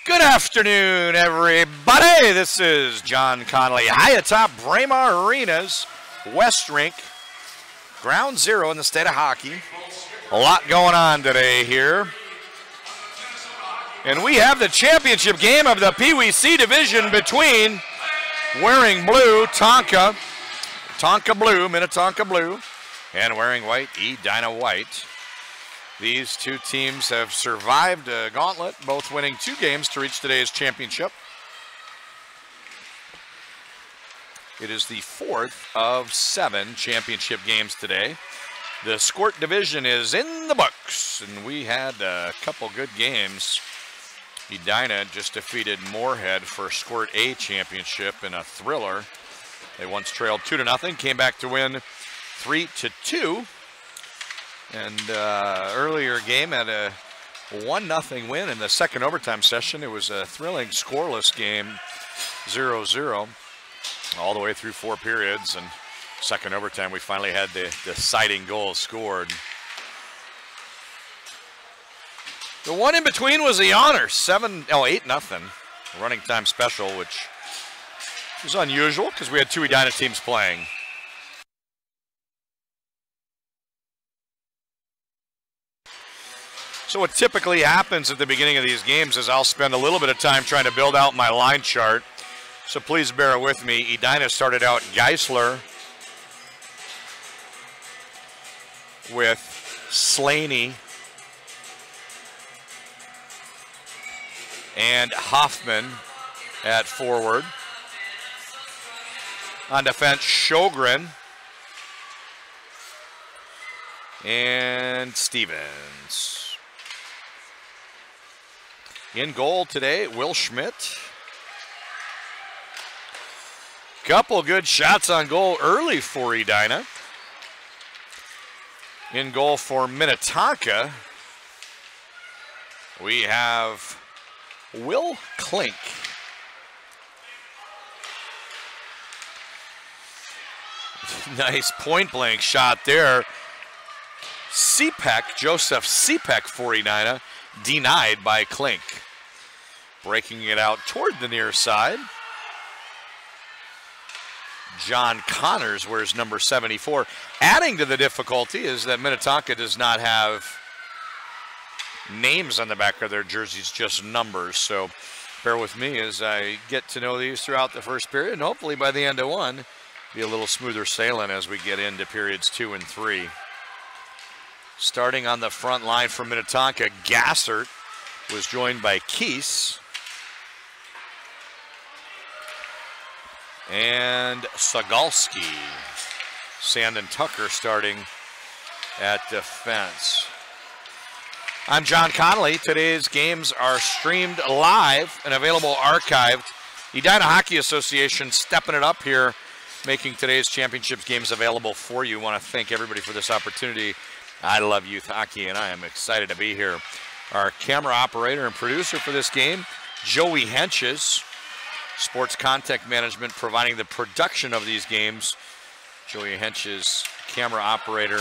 Good afternoon, everybody. This is John Connolly, high atop Braemar Arena's West Rink, ground zero in the state of hockey. A lot going on today here. And we have the championship game of the Pee Wee C division between wearing blue, Minnetonka blue, and wearing white, Edina white. These two teams have survived a gauntlet, both winning 2 games to reach today's championship. It is the 4th of 7 championship games today. The Squirt division is in the books, and we had a couple good games. Edina just defeated Moorhead for Squirt A championship in a thriller. They once trailed 2-0, came back to win 3-2. And earlier game had a 1-0 win in the second overtime session. It was a thrilling scoreless game, 0-0, all the way through 4 periods. And second overtime, we finally had the deciding goal scored. The one in between was the honor, 8-0 running time special, which was unusual because we had 2 Edina teams playing. So what typically happens at the beginning of these games is I'll spend a little bit of time trying to build out my line chart. So please bear with me. Edina started out Geisler with Slaney and Hoffman at forward. On defense, Sjogren and Stevens. In goal today, Will Schmidt. Couple good shots on goal early for Edina. In goal for Minnetonka, we have Will Klink. Nice point blank shot there. Joseph Cepek for Edina, denied by Klink. Breaking it out toward the near side. John Connors wears number 74. Adding to the difficulty is that Minnetonka does not have names on the back of their jerseys, just numbers. So bear with me as I get to know these throughout the first period, and hopefully by the end of one, be a little smoother sailing as we get into periods 2 and 3. Starting on the front line for Minnetonka, Gassert was joined by Keese and Sagalski. Sandon Tucker starting at defense. I'm John Connolly. Today's games are streamed live and available archived. Edina Hockey Association stepping it up here, making today's championships games available for you. I want to thank everybody for this opportunity. I love youth hockey, and I am excited to be here. Our camera operator and producer for this game, Joey Henches. Sports Contact Management providing the production of these games. Joey Henches, camera operator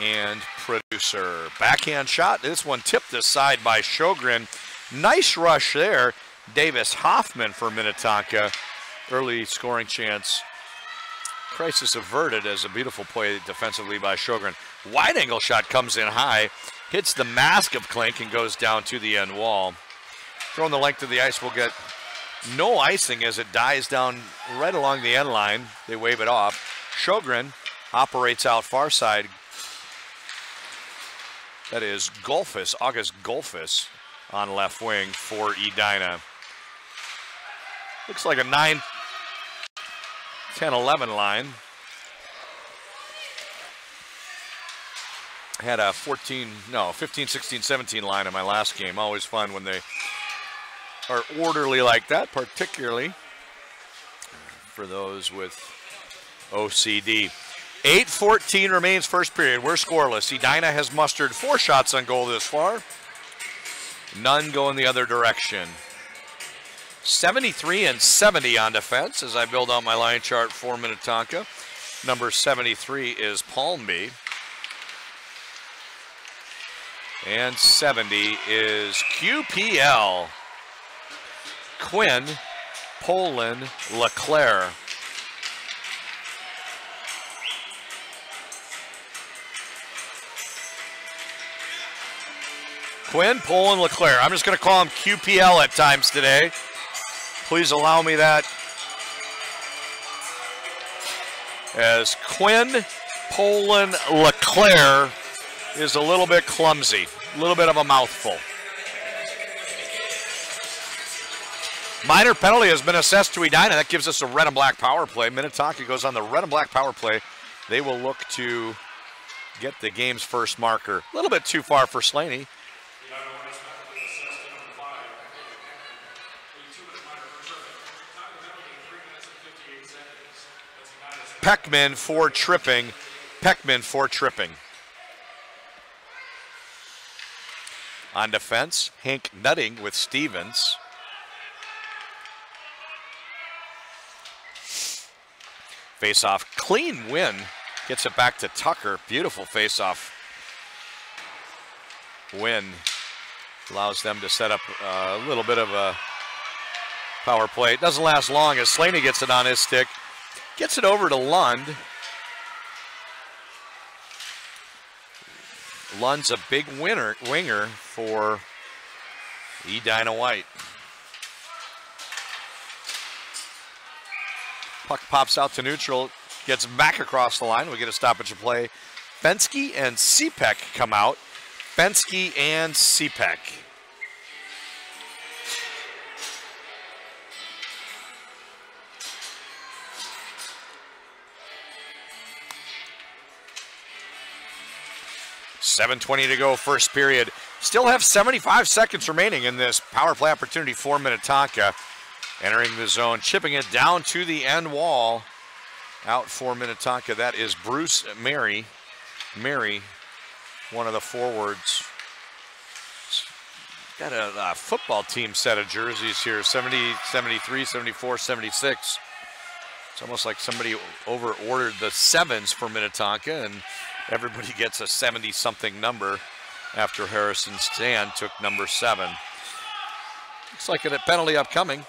and producer. Backhand shot. This one tipped aside by Sjogren. Nice rush there. Davis Hoffman for Minnetonka. Early scoring chance. Crisis averted as a beautiful play defensively by Sjogren. Wide angle shot comes in high, hits the mask of Klink and goes down to the end wall. Throwing the length of the ice will get no icing as it dies down right along the end line. They wave it off. Sjogren operates out far side. That is August Golfus on left wing for Edina. Looks like a 9, 10, 11 line. Had a 15, 16, 17 line in my last game. Always fun when they are orderly like that, particularly for those with OCD. 8:14 remains first period. We're scoreless. Edina has mustered 4 shots on goal this far. None going the other direction. 73 and 70 on defense as I build out my line chart for Minnetonka. Number 73 is Palmby. And 70 is QPL. Quinn, Poland, LeClaire. Quinn, Poland, LeClaire. I'm just going to call him QPL at times today. Please allow me that. As Quinn, Poland, LeClaire is a little bit clumsy, a little bit of a mouthful. Minor penalty has been assessed to Edina. That gives us a red and black power play. Minnetonka goes on the red and black power play. They will look to get the game's first marker. A little bit too far for Slaney. Peckman for tripping. Peckman for tripping. On defense, Hank Nutting with Stevens. Face-off, clean win. Gets it back to Tucker. Beautiful face-off win. Allows them to set up a little bit of a power play. It doesn't last long as Slaney gets it on his stick. Gets it over to Lund. Lund's a big winger for Edina White. Puck pops out to neutral, gets back across the line. We get a stoppage of play. Fensky and Cepek come out. Fensky and Cepek. .7:20 to go, first period. Still have 75 seconds remaining in this power play opportunity for Minnetonka. Entering the zone, chipping it down to the end wall. Out for Minnetonka, that is Bruce Mary. Mary, one of the forwards. Got a football team set of jerseys here, 70, 73, 74, 76. It's almost like somebody over-ordered the sevens for Minnetonka, and everybody gets a 70-something number after Harrison Stan took number 7. Looks like a penalty upcoming.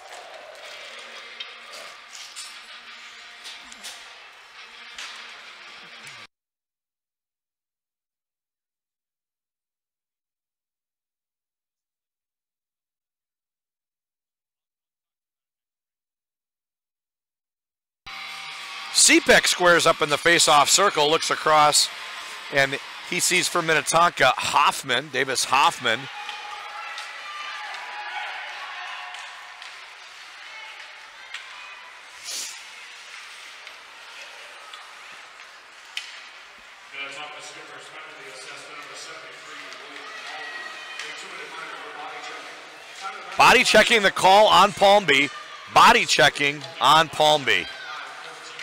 Cepek squares up in the face-off circle, looks across, and he sees for Minnetonka Hoffman, Davis Hoffman. Body checking the call on Palmby. Body checking on Palmby.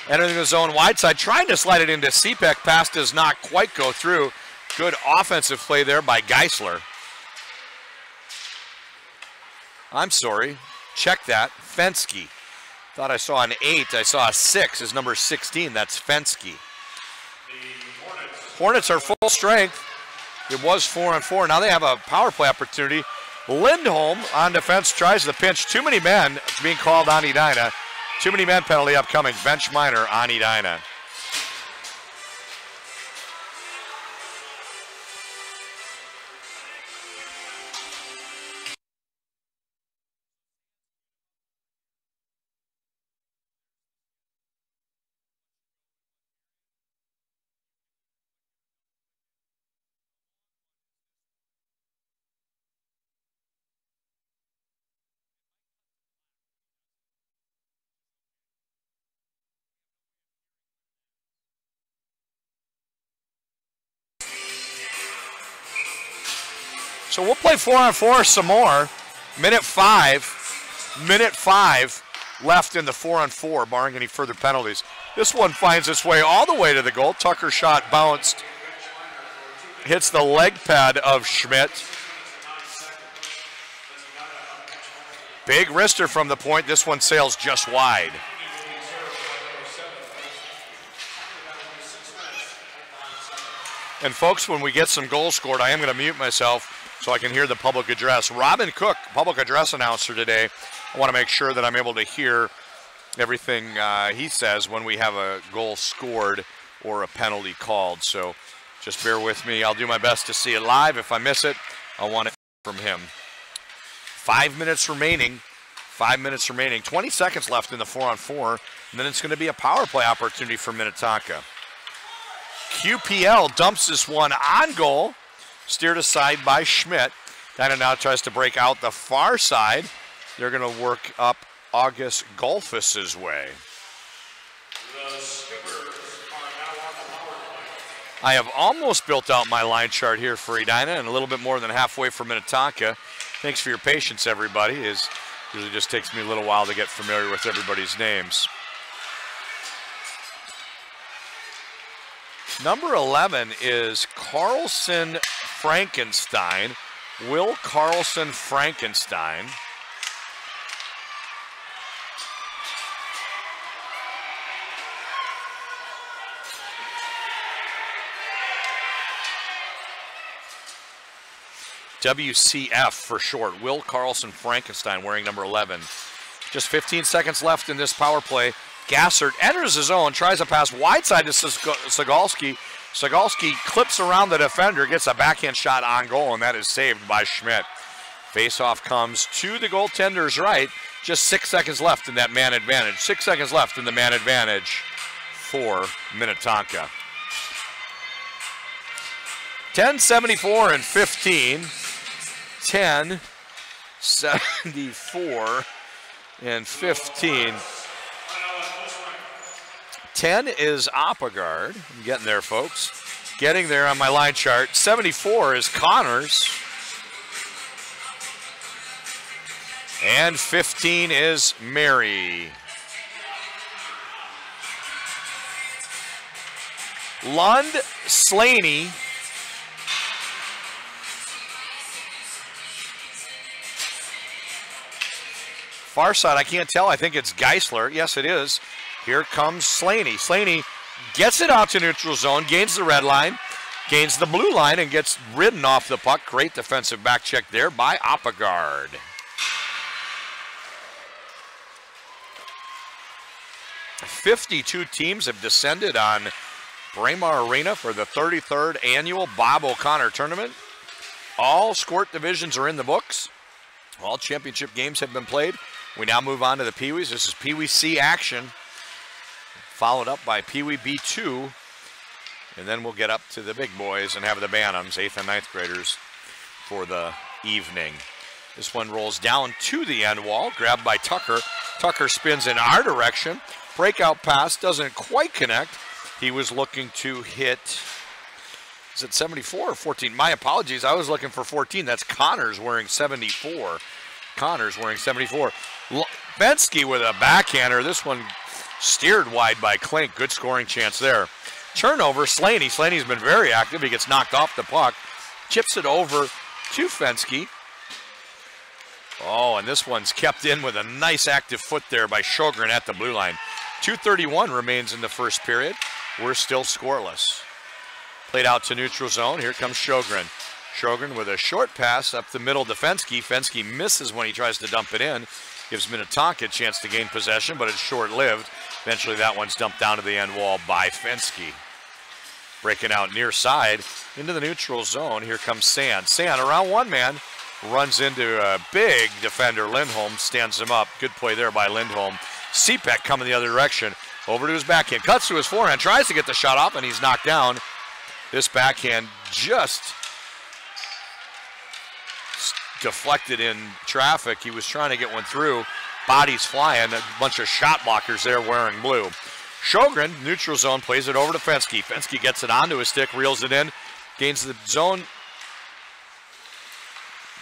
Entering the zone wide side, trying to slide it into Cepek. Pass does not quite go through. Good offensive play there by Geisler. I'm sorry. Check that. Fensky. Thought I saw an 8. I saw a 6 is number 16. That's Fensky. Hornets are full strength. It was 4-on-4. Now they have a power play opportunity. Lindholm on defense tries the pinch. Too many men being called on Edina. Too many men penalty upcoming. Bench minor on Edina. So we'll play 4-on-4 some more. Minute 5 left in the 4-on-4, barring any further penalties. This one finds its way all the way to the goal. Tucker shot bounced, hits the leg pad of Schmidt. Big wrister from the point. This one sails just wide. And folks, when we get some goals scored, I am going to mute myself so I can hear the public address. Robin Cook, public address announcer today. I want to make sure that I'm able to hear everything he says when we have a goal scored or a penalty called. So just bear with me. I'll do my best to see it live. If I miss it, I want it from him. 5 minutes remaining. 5 minutes remaining. 20 seconds left in the 4-on-4. And then it's going to be a power play opportunity for Minnetonka. QPL dumps this one on goal. Steered aside by Schmidt. Edina now tries to break out the far side. They're going to work up August Golfus's way. I have almost built out my line chart here for Edina and a little bit more than halfway for Minnetonka. Thanks for your patience, everybody. It usually just takes me a little while to get familiar with everybody's names. Number 11 is Carlson Frankenstein. Will Carlson Frankenstein. WCF for short. Will Carlson Frankenstein wearing number 11. Just 15 seconds left in this power play. Gassert enters his own, tries a pass wide side to Sagalski. Sagalski clips around the defender, gets a backhand shot on goal, and that is saved by Schmidt. Faceoff comes to the goaltender's right. Just 6 seconds left in that man advantage. 6 seconds left in the man advantage for Minnetonka. 10:74 and 15. 10:74 and 15. 10 is Oppegard. I'm getting there, folks. Getting there on my line chart. 74 is Connors. And 15 is Mary. Lund, Slaney. Far side, I can't tell. I think it's Geisler. Yes, it is. Here comes Slaney. Slaney gets it out to neutral zone, gains the red line, gains the blue line, and gets ridden off the puck. Great defensive back check there by Oppegard. $52 teams have descended on Braemar Arena for the 33rd annual Bob O'Connor tournament. All Squirt divisions are in the books. All championship games have been played. We now move on to the Pee Wees. This is Pee Wee C action, followed up by Pee Wee B2. And then we'll get up to the big boys and have the Bantams, 8th and 9th graders, for the evening. This one rolls down to the end wall, grabbed by Tucker. Tucker spins in our direction. Breakout pass doesn't quite connect. He was looking to hit, is it 74 or 14? My apologies, I was looking for 14. That's Connors wearing 74. Connors wearing 74. Bensky with a backhander. This one steered wide by Klink. Good scoring chance there. Turnover, Slaney. Slaney's been very active. He gets knocked off the puck. Chips it over to Fensky. Oh, and this one's kept in with a nice active foot there by Sjogren at the blue line. 2:31 remains in the first period. We're still scoreless. Played out to neutral zone. Here comes Sjogren. Sjogren with a short pass up the middle to Fensky. Fensky misses when he tries to dump it in. Gives Minnetonka a chance to gain possession, but it's short-lived. Eventually that one's dumped down to the end wall by Fensky. Breaking out near side into the neutral zone. Here comes Sand. Sand around one man. Runs into a big defender. Lindholm stands him up. Good play there by Lindholm. Cepek coming the other direction. Over to his backhand. Cuts to his forehand. Tries to get the shot off, and he's knocked down. This backhand just deflected in traffic. He was trying to get one through. Bodies flying. A bunch of shot blockers there wearing blue. Sjogren, neutral zone, plays it over to Fensky. Fensky gets it onto his stick, reels it in, gains the zone.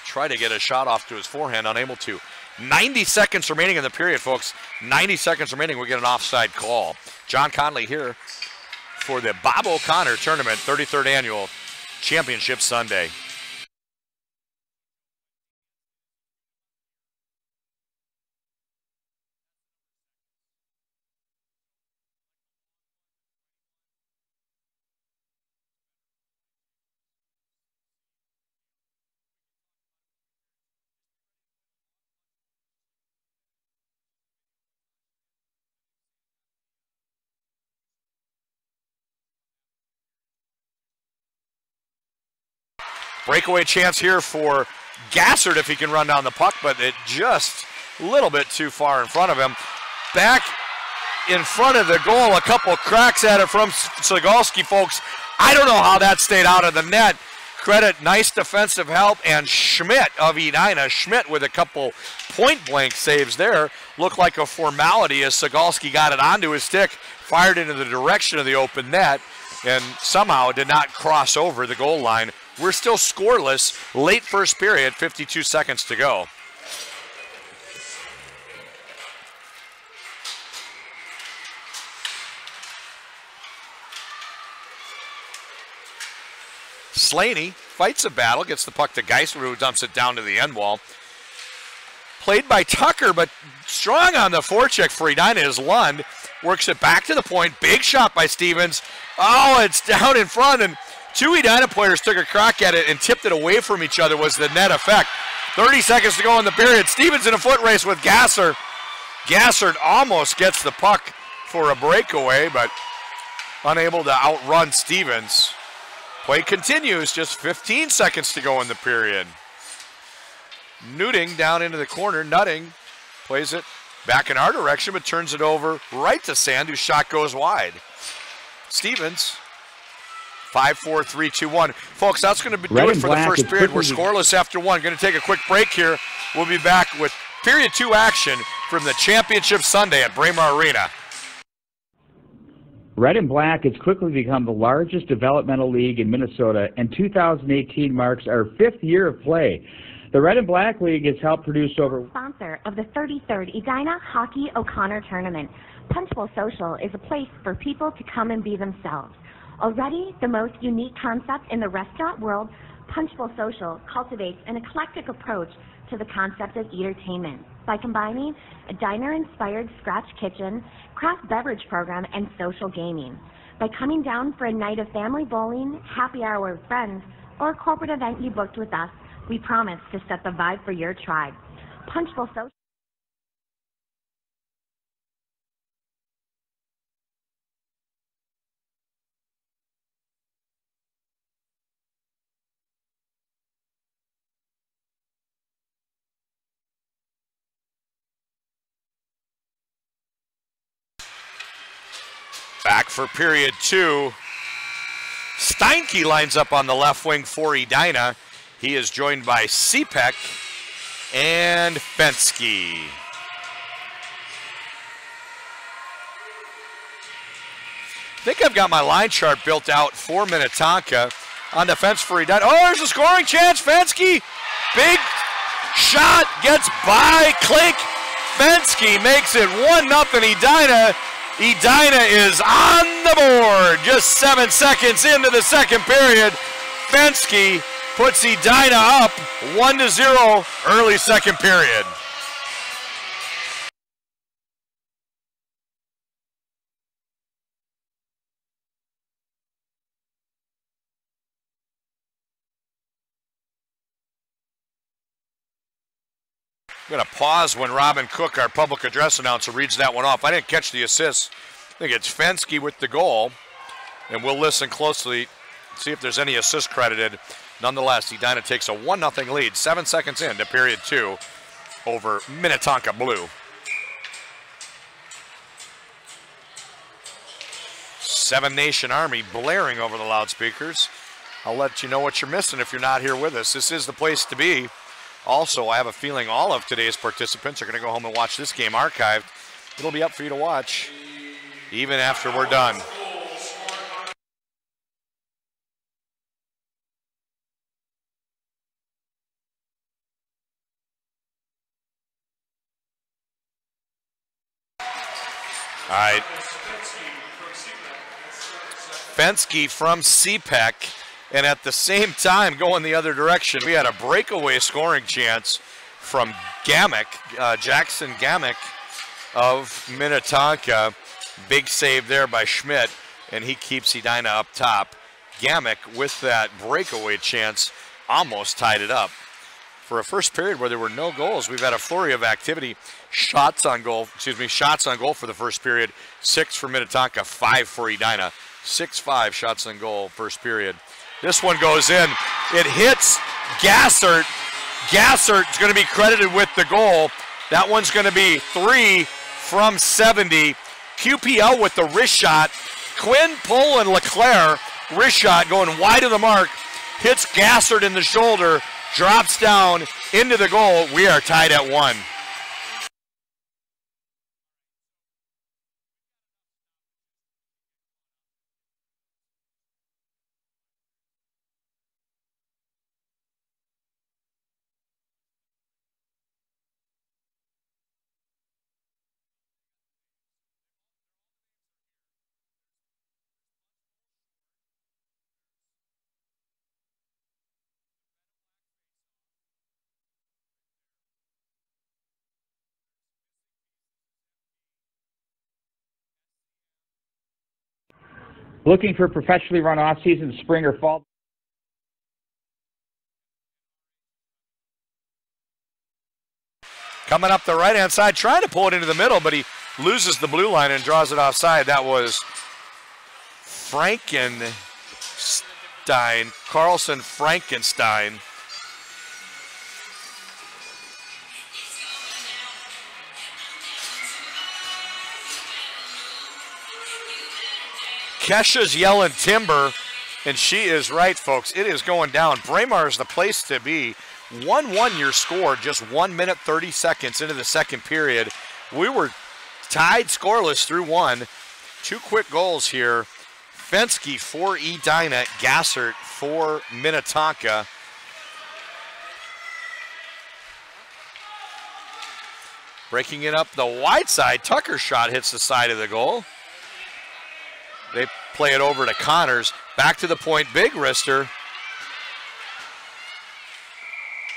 Try to get a shot off to his forehand, unable to. 90 seconds remaining in the period, folks. 90 seconds remaining, we get an offside call. John Conley here for the Bob O'Connor Tournament, 33rd Annual Championship Sunday. Breakaway chance here for Gassert if he can run down the puck, but it just a little bit too far in front of him. Back in front of the goal, a couple cracks at it from Sigalski, folks. I don't know how that stayed out of the net. Credit nice defensive help, and Schmidt of Edina. Schmidt with a couple point-blank saves there. Looked like a formality as Sigalski got it onto his stick, fired into the direction of the open net, and somehow did not cross over the goal line. We're still scoreless, late first period, 52 seconds to go. Slaney fights a battle, gets the puck to Geisler, who dumps it down to the end wall. Played by Tucker, but strong on the forecheck for Edina is Lund. Works it back to the point. Big shot by Stevens. Oh, it's down in front, and two Edina players took a crack at it and tipped it away from each other was the net effect. 30 seconds to go in the period. Stevens in a foot race with Gasser. Gassert almost gets the puck for a breakaway, but unable to outrun Stevens. Play continues, just 15 seconds to go in the period. Nutting down into the corner. Nutting plays it back in our direction, but turns it over right to Sand, whose shot goes wide. Stevens, 5-4, 3-2-1. Folks, that's going to do it for the first period. We're scoreless after one. Going to take a quick break here. We'll be back with period 2 action from the Championship Sunday at Braemar Arena. Red and Black has quickly become the largest developmental league in Minnesota, and 2018 marks our 5th year of play. The Red and Black League has helped produce over... Sponsor of the 33rd Edina Hockey O'Connor Tournament. Punchbowl Social is a place for people to come and be themselves. Already the most unique concept in the restaurant world, Punchbowl Social cultivates an eclectic approach to the concept of entertainment by combining a diner-inspired scratch kitchen, craft beverage program, and social gaming. By coming down for a night of family bowling, happy hour with friends, or a corporate event you booked with us, we promise to set the vibe for your tribe. Punchbowl Social. Back for period 2. Steinke lines up on the left wing for Edina. He is joined by Cepek and Fensky. I think I've got my line chart built out for Minnetonka. On defense for Edina. Oh, there's a scoring chance. Fensky, big shot, gets by Klink. Fensky makes it 1-0 Edina. Edina is on the board. Just 7 seconds into the second period. Fensky puts Edina up 1-0 early second period. I'm going to pause when Robin Cook, our public address announcer, reads that one off. I didn't catch the assist. I think it's Fensky with the goal, and we'll listen closely, see if there's any assist credited. Nonetheless, Edina takes a 1-0 lead, 7 seconds into period 2 over Minnetonka Blue. Seven Nation Army blaring over the loudspeakers. I'll let you know what you're missing if you're not here with us. This is the place to be. Also, I have a feeling all of today's participants are going to go home and watch this game archived. It'll be up for you to watch even after we're done. All right. Fensky from Cepek. And at the same time, going the other direction, we had a breakaway scoring chance from Gamek, Jackson Gamek of Minnetonka. Big save there by Schmidt, and he keeps Edina up top. Gamek, with that breakaway chance, almost tied it up. For a first period where there were no goals, we've had a flurry of activity. Shots on goal for the first period. 6 for Minnetonka, 5 for Edina. 6-5 shots on goal first period. This one goes in. It hits Gassert. Gassert's going to be credited with the goal. That one's going to be 3 from 70. QPL with the wrist shot. Quinn, Pohl, and LeClaire. Wrist shot going wide of the mark. Hits Gassert in the shoulder. Drops down into the goal. We are tied at 1. Looking for professionally run off-season spring or fall? Coming up the right-hand side, trying to pull it into the middle, but he loses the blue line and draws it offside. That was Carlson Frankenstein. Kesha's yelling timber, and she is right, folks. It is going down. Braemar is the place to be. 1-1 your score, just 1 minute, 30 seconds into the second period. We were tied scoreless through 1. 2 quick goals here. Fensky for Edina, Gassert for Minnetonka. Breaking it up the wide side. Tucker's shot hits the side of the goal. They play it over to Connors. Back to the point, big wrister.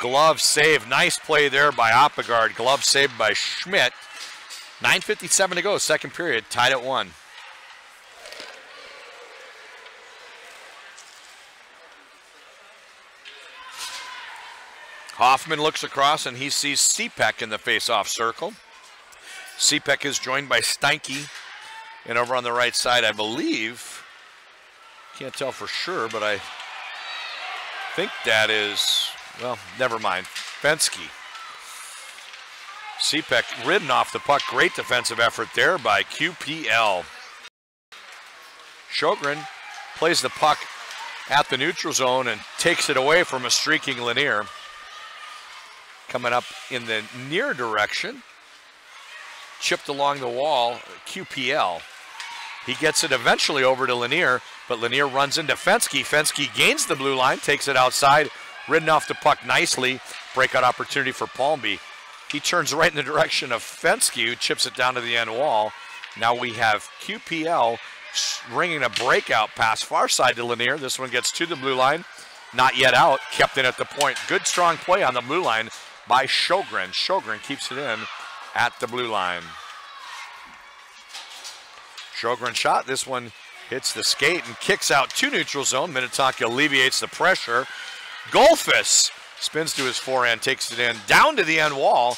Glove save, nice play there by Oppegard. Glove saved by Schmidt. 9:57 to go, second period, tied at 1. Hoffman looks across and he sees Cepek in the face-off circle. Cepek is joined by Steinke. And over on the right side, I believe, can't tell for sure, but I think that is, well, never mind, Fensky. Cepek ridden off the puck. Great defensive effort there by QPL. Sjogren plays the puck at the neutral zone and takes it away from a streaking Lanier. Coming up in the near direction, chipped along the wall, QPL. He gets it eventually over to Lanier, but Lanier runs into Fensky. Fensky gains the blue line, takes it outside, ridden off the puck nicely. Breakout opportunity for Palmby. He turns right in the direction of Fensky, who chips it down to the end wall. Now we have QPL ringing a breakout pass far side to Lanier. This one gets to the blue line, not yet out, kept in at the point. Good strong play on the blue line by Sjogren. Sjogren keeps it in at the blue line. Sjogren shot. This one hits the skate and kicks out to neutral zone. Minnetonka alleviates the pressure. Golfus spins to his forehand, takes it in, down to the end wall,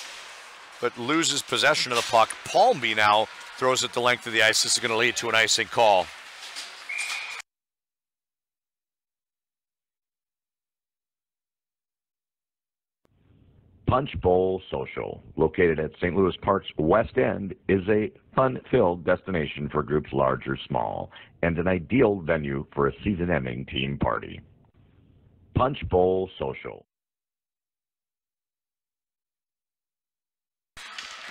but loses possession of the puck. Palmby now throws it the length of the ice. This is going to lead to an icing call. Punch Bowl Social, located at St. Louis Park's West End, is a fun-filled destination for groups large or small, and an ideal venue for a season-ending team party. Punch Bowl Social.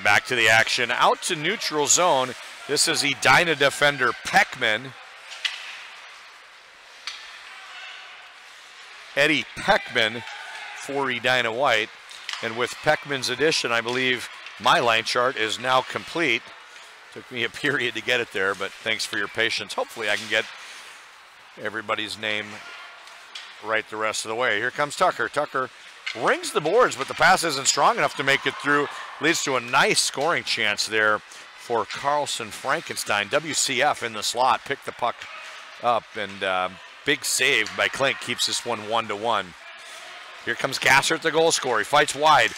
Back to the action, out to neutral zone. This is Edina defender Peckman. Eddie Peckman for Edina White. And with Peckman's addition, I believe my line chart is now complete. Took me a period to get it there, but thanks for your patience. Hopefully I can get everybody's name right the rest of the way. Here comes Tucker. Tucker rings the boards, but the pass isn't strong enough to make it through. Leads to a nice scoring chance there for Carlson Frankenstein. WCF in the slot, picked the puck up, and big save by Klink keeps this one 1-1. Here comes Gasser at the goal scorer. He fights wide,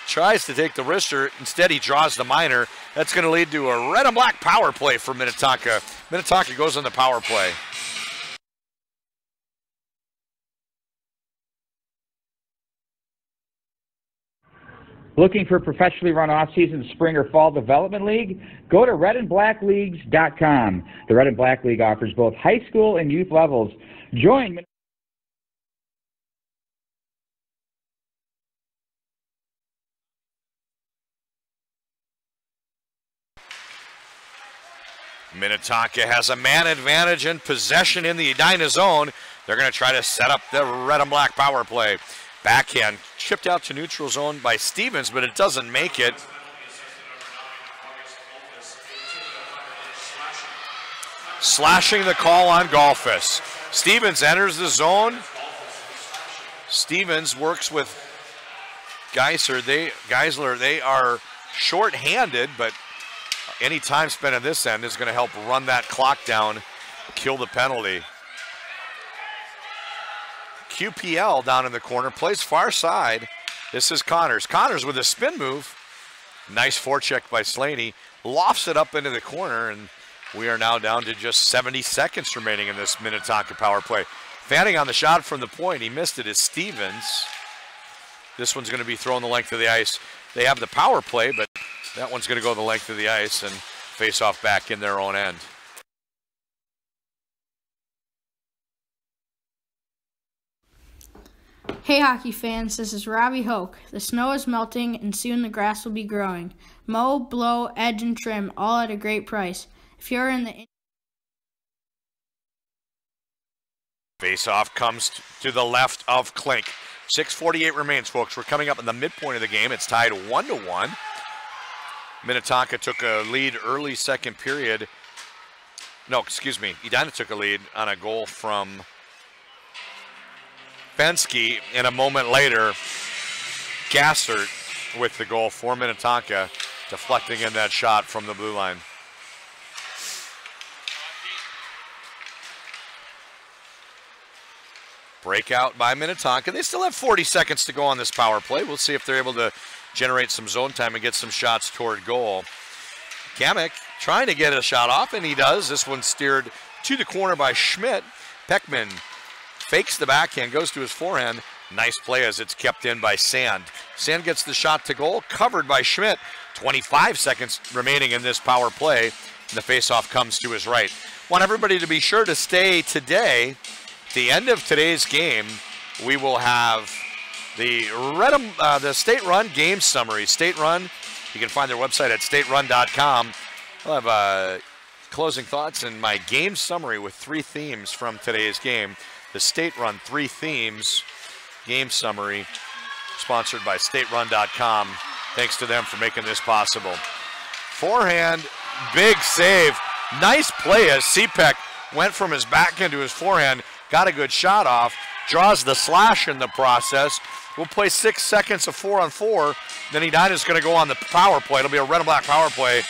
tries to take the wrister. Instead, he draws the minor. That's going to lead to a red and black power play for Minnetonka. Minnetonka goes on the power play. Looking for professionally run off-season spring or fall development league? Go to redandblackleagues.com. The Red and Black League offers both high school and youth levels. Join Minnetonka has a man advantage and possession in the Edina zone. They're going to try to set up the red and black power play. Backhand chipped out to neutral zone by Stevens, but it doesn't make it. Slashing the call on Golfus. Stevens enters the zone. Stevens works with Geisler. They are short-handed, but any time spent on this end is going to help run that clock down, kill the penalty. QPL down in the corner, plays far side. This is Connors. Connors with a spin move. Nice forecheck by Slaney. Lofts it up into the corner, and we are now down to just 70 seconds remaining in this Minnetonka power play. Fanning on the shot from the point. He missed it as Stevens. This one's going to be thrown the length of the ice. They have the power play, but that one's going to go the length of the ice and face off back in their own end. Hey hockey fans, this is Robbie Hoke. The snow is melting and soon the grass will be growing. Mow, blow, edge, and trim, all at a great price. If you're in the face-off comes to the left of Klink. 6:48 remains, folks. We're coming up in the midpoint of the game. It's tied 1-1. Minnetonka took a lead early second period. No, excuse me. Edina took a lead on a goal from Fensky, and a moment later, Gassert with the goal for Minnetonka, deflecting in that shot from the blue line. Breakout by Minnetonka. They still have 40 seconds to go on this power play. We'll see if they're able to generate some zone time and get some shots toward goal. Kamek trying to get a shot off, and he does. This one steered to the corner by Schmidt. Peckman fakes the backhand, goes to his forehand. Nice play as it's kept in by Sand. Sand gets the shot to goal, covered by Schmidt. 25 seconds remaining in this power play. And the faceoff comes to his right. Want everybody to be sure to stay today. At the end of today's game, we will have the State Run game summary. State Run, you can find their website at staterun.com. I'll have closing thoughts and my game summary with 3 themes from today's game. The State Run 3 themes game summary, sponsored by staterun.com. Thanks to them for making this possible. Forehand, big save. Nice play as Cepek went from his backhand to his forehand, got a good shot off, draws the slash in the process. We'll play 6 seconds of 4-on-4. Then Edina's going to go on the power play. It'll be a red and black power play.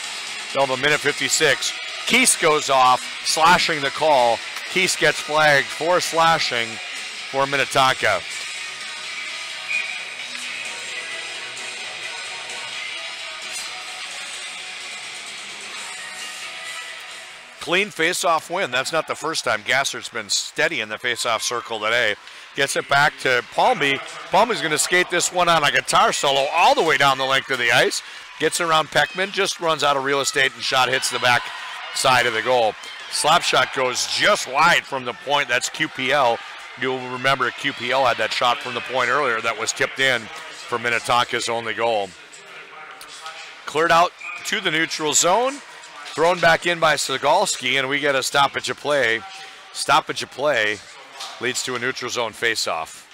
They'll have a minute 56. Keese goes off, slashing the call. Keese gets flagged for slashing for Minnetonka. Clean face-off win. That's not the first time. Gassert's been steady in the face-off circle today. Gets it back to Palmy. Palmy's going to skate this one on a guitar solo all the way down the length of the ice. Gets around Peckman, just runs out of real estate, and shot hits the back side of the goal. Slap shot goes just wide from the point. That's QPL. You'll remember QPL had that shot from the point earlier that was tipped in for Minnetonka's only goal. Cleared out to the neutral zone. Thrown back in by Segalski, and we get a stoppage of play. Stoppage of play leads to a neutral zone faceoff.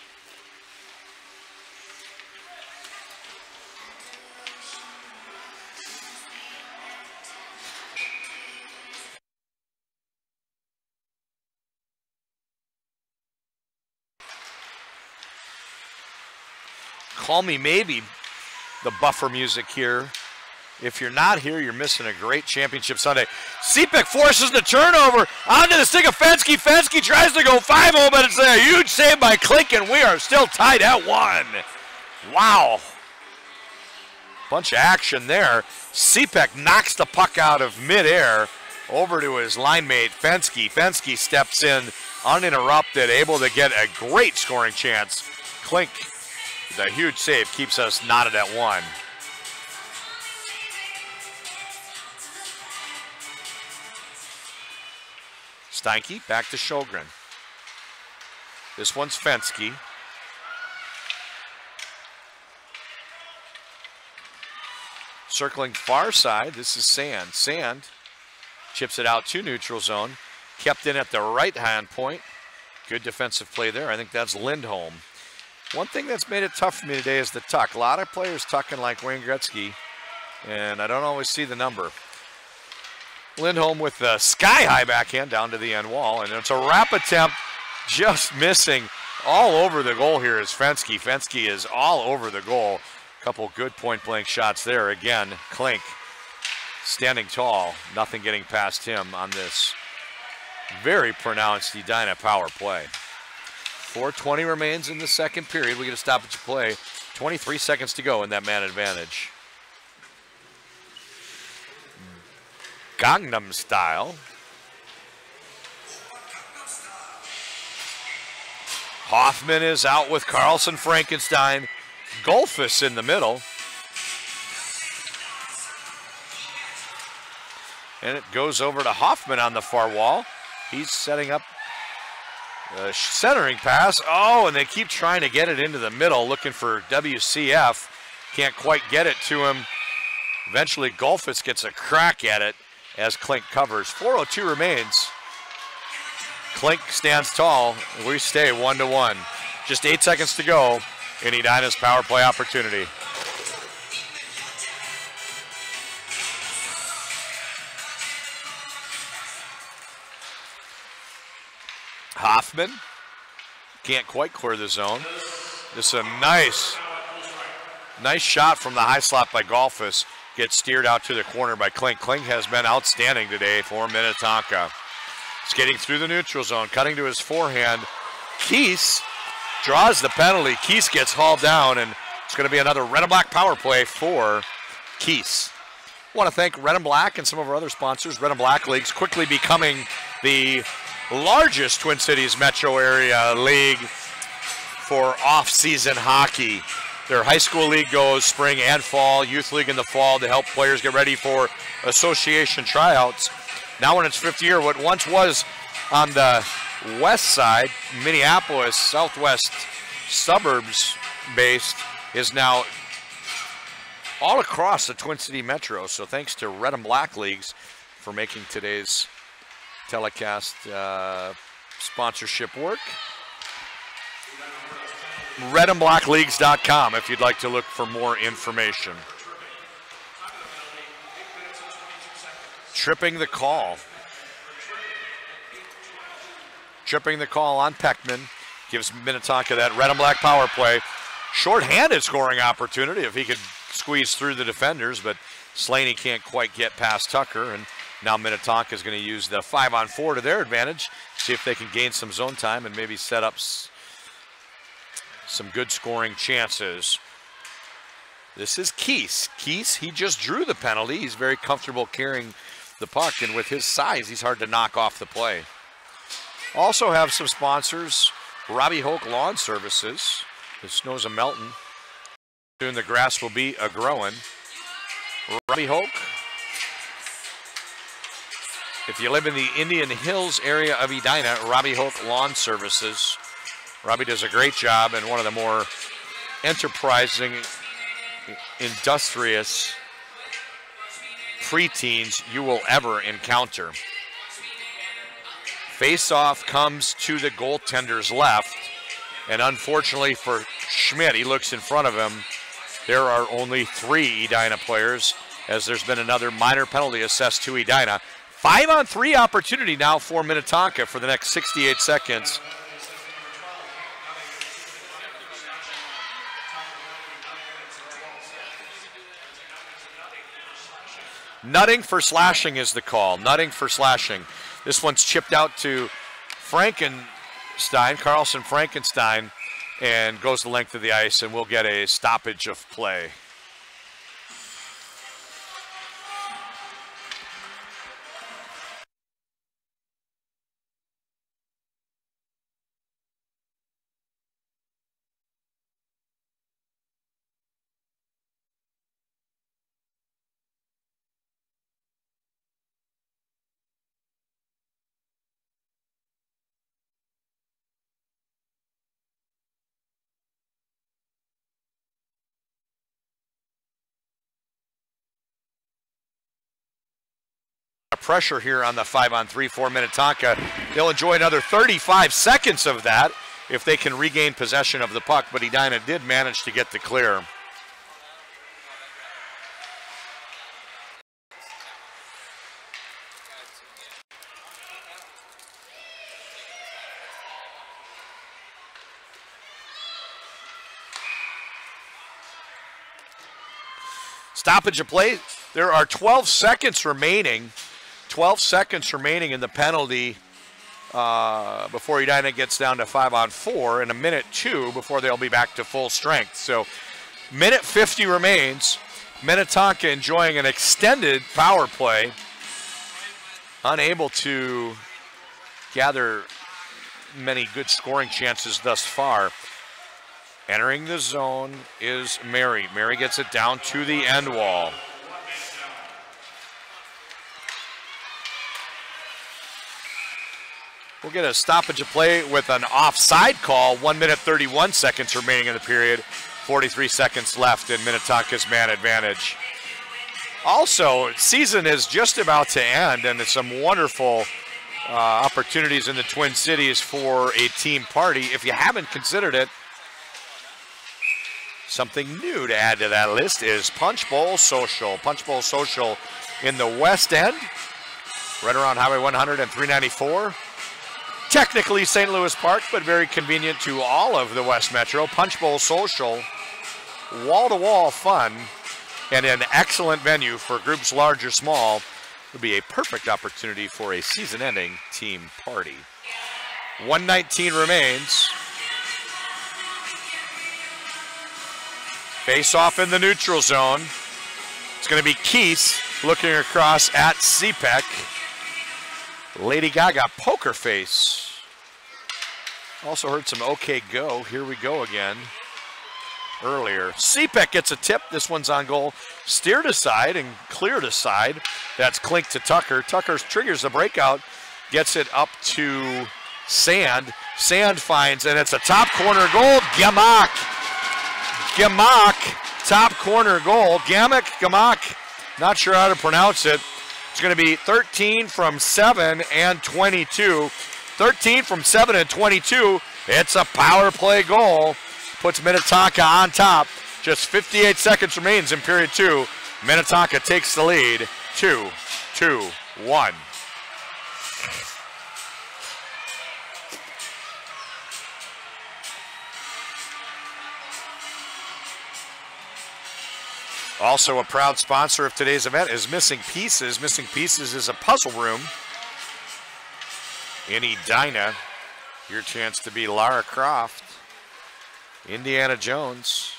Call me maybe the buffer music here. If you're not here, you're missing a great championship Sunday. Cepek forces the turnover onto the stick of Fensky. Fensky tries to go 5-0, but it's a huge save by Klink, and we are still tied at 1. Wow. Bunch of action there. Cepek knocks the puck out of midair over to his line mate, Fensky. Fensky steps in uninterrupted, able to get a great scoring chance. Klink, the huge save, keeps us knotted at 1. Steinke back to Sjogren. This one's Fensky. Circling far side, this is Sand. Sand chips it out to neutral zone. Kept in at the right-hand point. Good defensive play there. I think that's Lindholm. One thing that's made it tough for me today is the tuck. A lot of players tucking like Wayne Gretzky, and I don't always see the number. Lindholm with the sky-high backhand down to the end wall, and it's a wrap attempt just missing. All over the goal here is Fensky. Fensky is all over the goal. Couple good point-blank shots there. Again, Klink standing tall. Nothing getting past him on this very pronounced Edina power play. 4:20 remains in the second period. We get a stoppage of play. 23 seconds to go in that man advantage. Gangnam Style. Hoffman is out with Carlson Frankenstein. Golfus in the middle. And it goes over to Hoffman on the far wall. He's setting up a centering pass. Oh, and they keep trying to get it into the middle, looking for WCF. Can't quite get it to him. Eventually, Golfus gets a crack at it as Klink covers. 4:02 remains. Klink stands tall. We stay 1-1. Just 8 seconds to go in Edina's power play opportunity. Hoffman can't quite clear the zone. This is a nice shot from the high slot by Golfus. Gets steered out to the corner by Klink. Klink has been outstanding today for Minnetonka. Skating through the neutral zone, cutting to his forehand. Keese draws the penalty. Keese gets hauled down, and it's going to be another red and black power play for Keese. I want to thank Red and Black and some of our other sponsors. Red and Black Leagues quickly becoming the largest Twin Cities metro area league for off-season hockey. Their high school league goes spring and fall, youth league in the fall to help players get ready for association tryouts. Now in its fifth year, what once was on the west side, Minneapolis, southwest suburbs based, is now all across the Twin City metro. So thanks to Red and Black Leagues for making today's telecast sponsorship work. redandblackleagues.com if you'd like to look for more information. Tripping the call. Tripping the call on Peckman. Gives Minnetonka that red and black power play. Short-handed scoring opportunity if he could squeeze through the defenders, but Slaney can't quite get past Tucker, and now Minnetonka is going to use the 5-on-4 to their advantage, see if they can gain some zone time and maybe set up some good scoring chances. This is Keese. Keese, he just drew the penalty. He's very comfortable carrying the puck, and with his size, he's hard to knock off the play. Also have some sponsors, Robbie Hoke Lawn Services. The snow's a-melting. Soon the grass will be a-growing. Robbie Hoke. If you live in the Indian Hills area of Edina, Robbie Hoke Lawn Services. Robbie does a great job and one of the more enterprising, industrious preteens you will ever encounter. Face-off comes to the goaltender's left, and unfortunately for Schmidt, he looks in front of him. There are only 3 Edina players, as there's been another minor penalty assessed to Edina. 5-on-3 opportunity now for Minnetonka for the next 68 seconds. Nutting for slashing is the call. Nutting for slashing. This one's chipped out to Frankenstein, Carlson Frankenstein, and goes the length of the ice, and we'll get a stoppage of play. pressure here on the 5-on-3 for Minnetonka. They'll enjoy another 35 seconds of that if they can regain possession of the puck, but Edina did manage to get the clear. Stoppage of play. There are 12 seconds remaining. 12 seconds remaining in the penalty before Edina gets down to 5-on-4, and a minute 2 before they'll be back to full strength. So minute 50 remains. Minnetonka enjoying an extended power play. Unable to gather many good scoring chances thus far. Entering the zone is Mary. Mary gets it down to the end wall. We'll get a stoppage of play with an offside call. 1 minute 31 seconds remaining in the period. 43 seconds left in Minnetonka's man advantage. Also, season is just about to end, and some wonderful opportunities in the Twin Cities for a team party. If you haven't considered it, something new to add to that list is Punch Bowl Social. Punch Bowl Social in the West End, right around Highway 100 and 394. Technically St. Louis Park, but very convenient to all of the West Metro. Punch Bowl Social, wall-to-wall fun, and an excellent venue for groups large or small. Would be a perfect opportunity for a season-ending team party. 1:19 remains. Face off in the neutral zone. It's going to be Keese looking across at CPEC. Lady Gaga poker face. Also heard some okay go. Here we go again. Earlier. CPEC gets a tip. This one's on goal. Steered aside and cleared aside. That's Klink to Tucker. Tucker triggers the breakout. Gets it up to Sand. Sand finds, and it's a top corner goal. Gamak. Gamak, top corner goal. Gamak, not sure how to pronounce it. It's going to be 13 from 7 and 22. 13 from 7 and 22. It's a power play goal. Puts Minnetonka on top. Just 58 seconds remains in period 2. Minnetonka takes the lead. 2-2-1. Also a proud sponsor of today's event is Missing Pieces. Missing Pieces is a puzzle room in Edina. Your chance to be Lara Croft, Indiana Jones,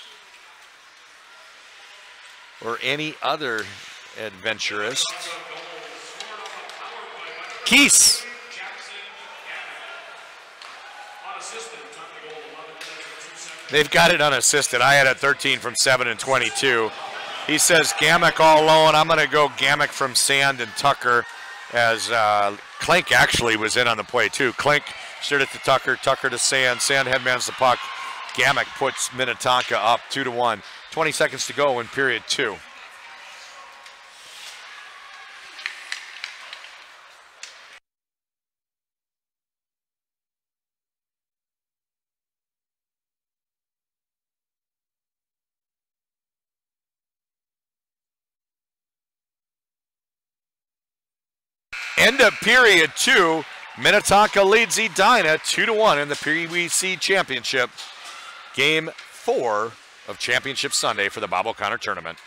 or any other adventurist. Keese. They've got it unassisted. I had it 13 from 7 and 22. He says Gamak all alone. I'm going to go Gamak from Sand and Tucker, as Klink actually was in on the play too. Klink steered it to Tucker, Tucker to Sand. Sand headmans the puck. Gamak puts Minnetonka up 2-1. 20 seconds to go in period 2. End of period 2. Minnetonka leads Edina 2-1 in the PWC Championship. Game 4 of Championship Sunday for the Bob O'Connor Tournament.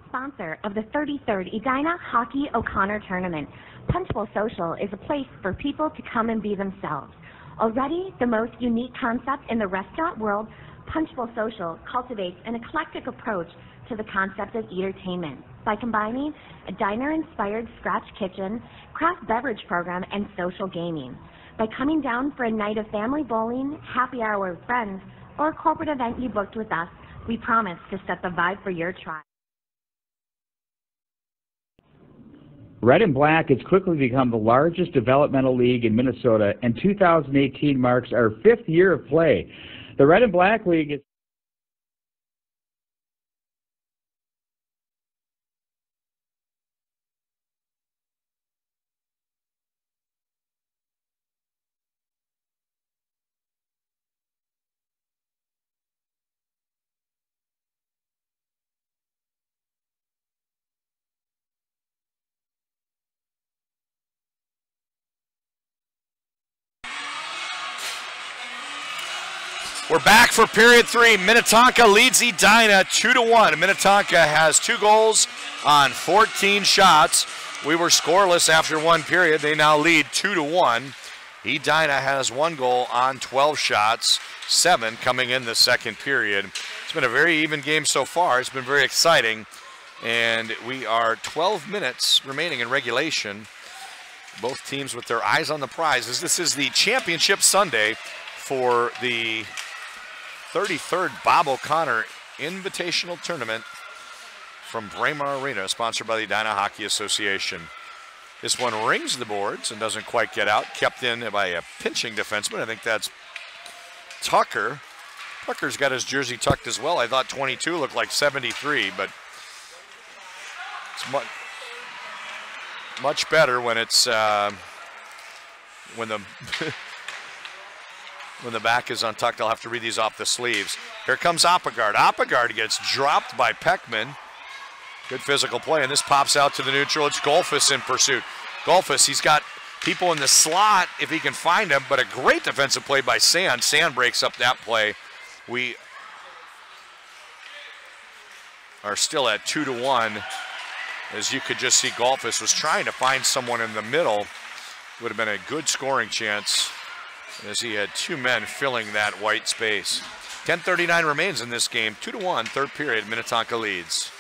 Sponsor of the 33rd Edina Hockey O'Connor Tournament. Punch Bowl Social is a place for people to come and be themselves. Already the most unique concept in the restaurant world, Punch Bowl Social cultivates an eclectic approach to the concept of entertainment by combining a diner-inspired scratch kitchen, craft beverage program, and social gaming. By coming down for a night of family bowling, happy hour with friends, or a corporate event you booked with us, we promise to set the vibe for your tribe. Red and Black has quickly become the largest developmental league in Minnesota, and 2018 marks our 5th year of play. The Red and Black League is We're back for period 3. Minnetonka leads Edina 2-1. Minnetonka has 2 goals on 14 shots. We were scoreless after 1 period. They now lead 2-1. Edina has 1 goal on 12 shots, 7 coming in the second period. It's been a very even game so far. It's been very exciting. And we are 12 minutes remaining in regulation. Both teams with their eyes on the prize, as this is the championship Sunday for the 33rd Bob O'Connor Invitational Tournament from Braemar Arena, sponsored by the Edina Hockey Association. This one rings the boards and doesn't quite get out. Kept in by a pinching defenseman. I think that's Tucker. Tucker's got his jersey tucked as well. I thought 22 looked like 73, but it's much better when it's when the when the back is untucked. I'll have to read these off the sleeves. Here comes Oppegard. Oppegard gets dropped by Peckman. Good physical play, and this pops out to the neutral. It's Golfus in pursuit. Golfus, he's got people in the slot if he can find them, but a great defensive play by Sand. Sand breaks up that play. We are still at 2-1. As you could just see, Golfus was trying to find someone in the middle. Would have been a good scoring chance, as he had 2 men filling that white space. 10:39 remains in this game. 2-1, third period. Minnetonka leads.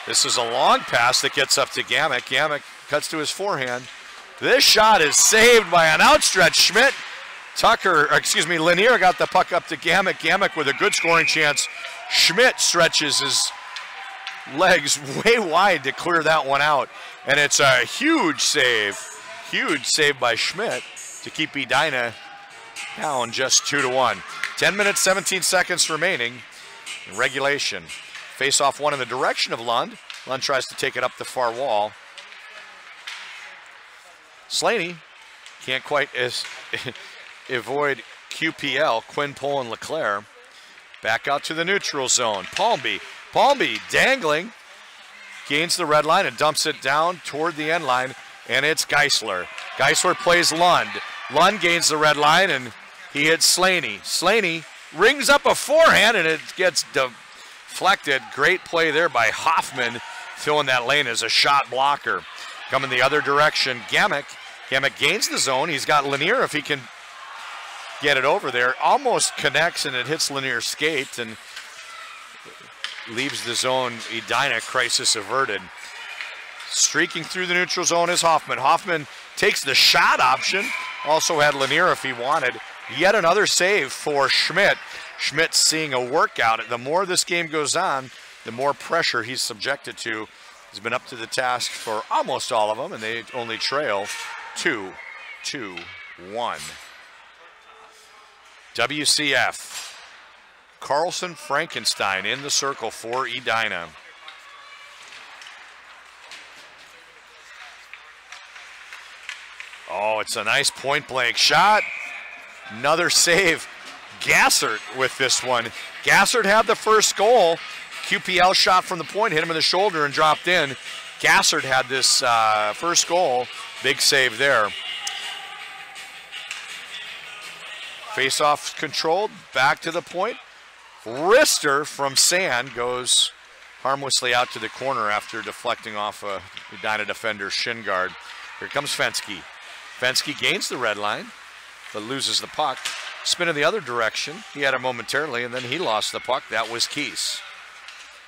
This is a long pass that gets up to Gamek. Gamek cuts to his forehand. This shot is saved by an outstretched Schmidt. Lanier got the puck up to Gamek. Gamek with a good scoring chance. Schmidt stretches his legs way wide to clear that one out. And it's a huge save by Schmidt to keep Edina down just 2-1. 10 minutes, 17 seconds remaining in regulation. Face-off one in the direction of Lund. Lund tries to take it up the far wall. Slaney can't quite avoid QPL, Quinn, Pohl, and Leclerc. Back out to the neutral zone. Palmby dangling. Gains the red line and dumps it down toward the end line, and it's Geisler. Geisler plays Lund. Lund gains the red line, and he hits Slaney. Slaney rings up a forehand, and it gets deflected. Great play there by Hoffman, filling that lane as a shot blocker. Coming the other direction, Gamek. Gamek gains the zone. He's got Lanier if he can get it over there. Almost connects, and it hits Lanier's skate and leaves the zone. Edina, crisis averted. Streaking through the neutral zone is Hoffman. Hoffman takes the shot option. Also had Lanier if he wanted. Yet another save for Schmidt. Schmidt seeing a workout. The more this game goes on, the more pressure he's subjected to. He's been up to the task for almost all of them, and they only trail 2-1. WCF. Carlson Frankenstein in the circle for Edina. Oh, it's a nice point-blank shot. Another save. Gassert with this one. Gassert had the first goal. QPL shot from the point, hit him in the shoulder and dropped in. Gassert had this first goal. Big save there. Face-off controlled, back to the point. Wrister from Sand goes harmlessly out to the corner after deflecting off a Edina defender's shin guard. Here comes Fensky. Fensky gains the red line, but loses the puck. Spin in the other direction. He had it momentarily, and then he lost the puck. That was Keese.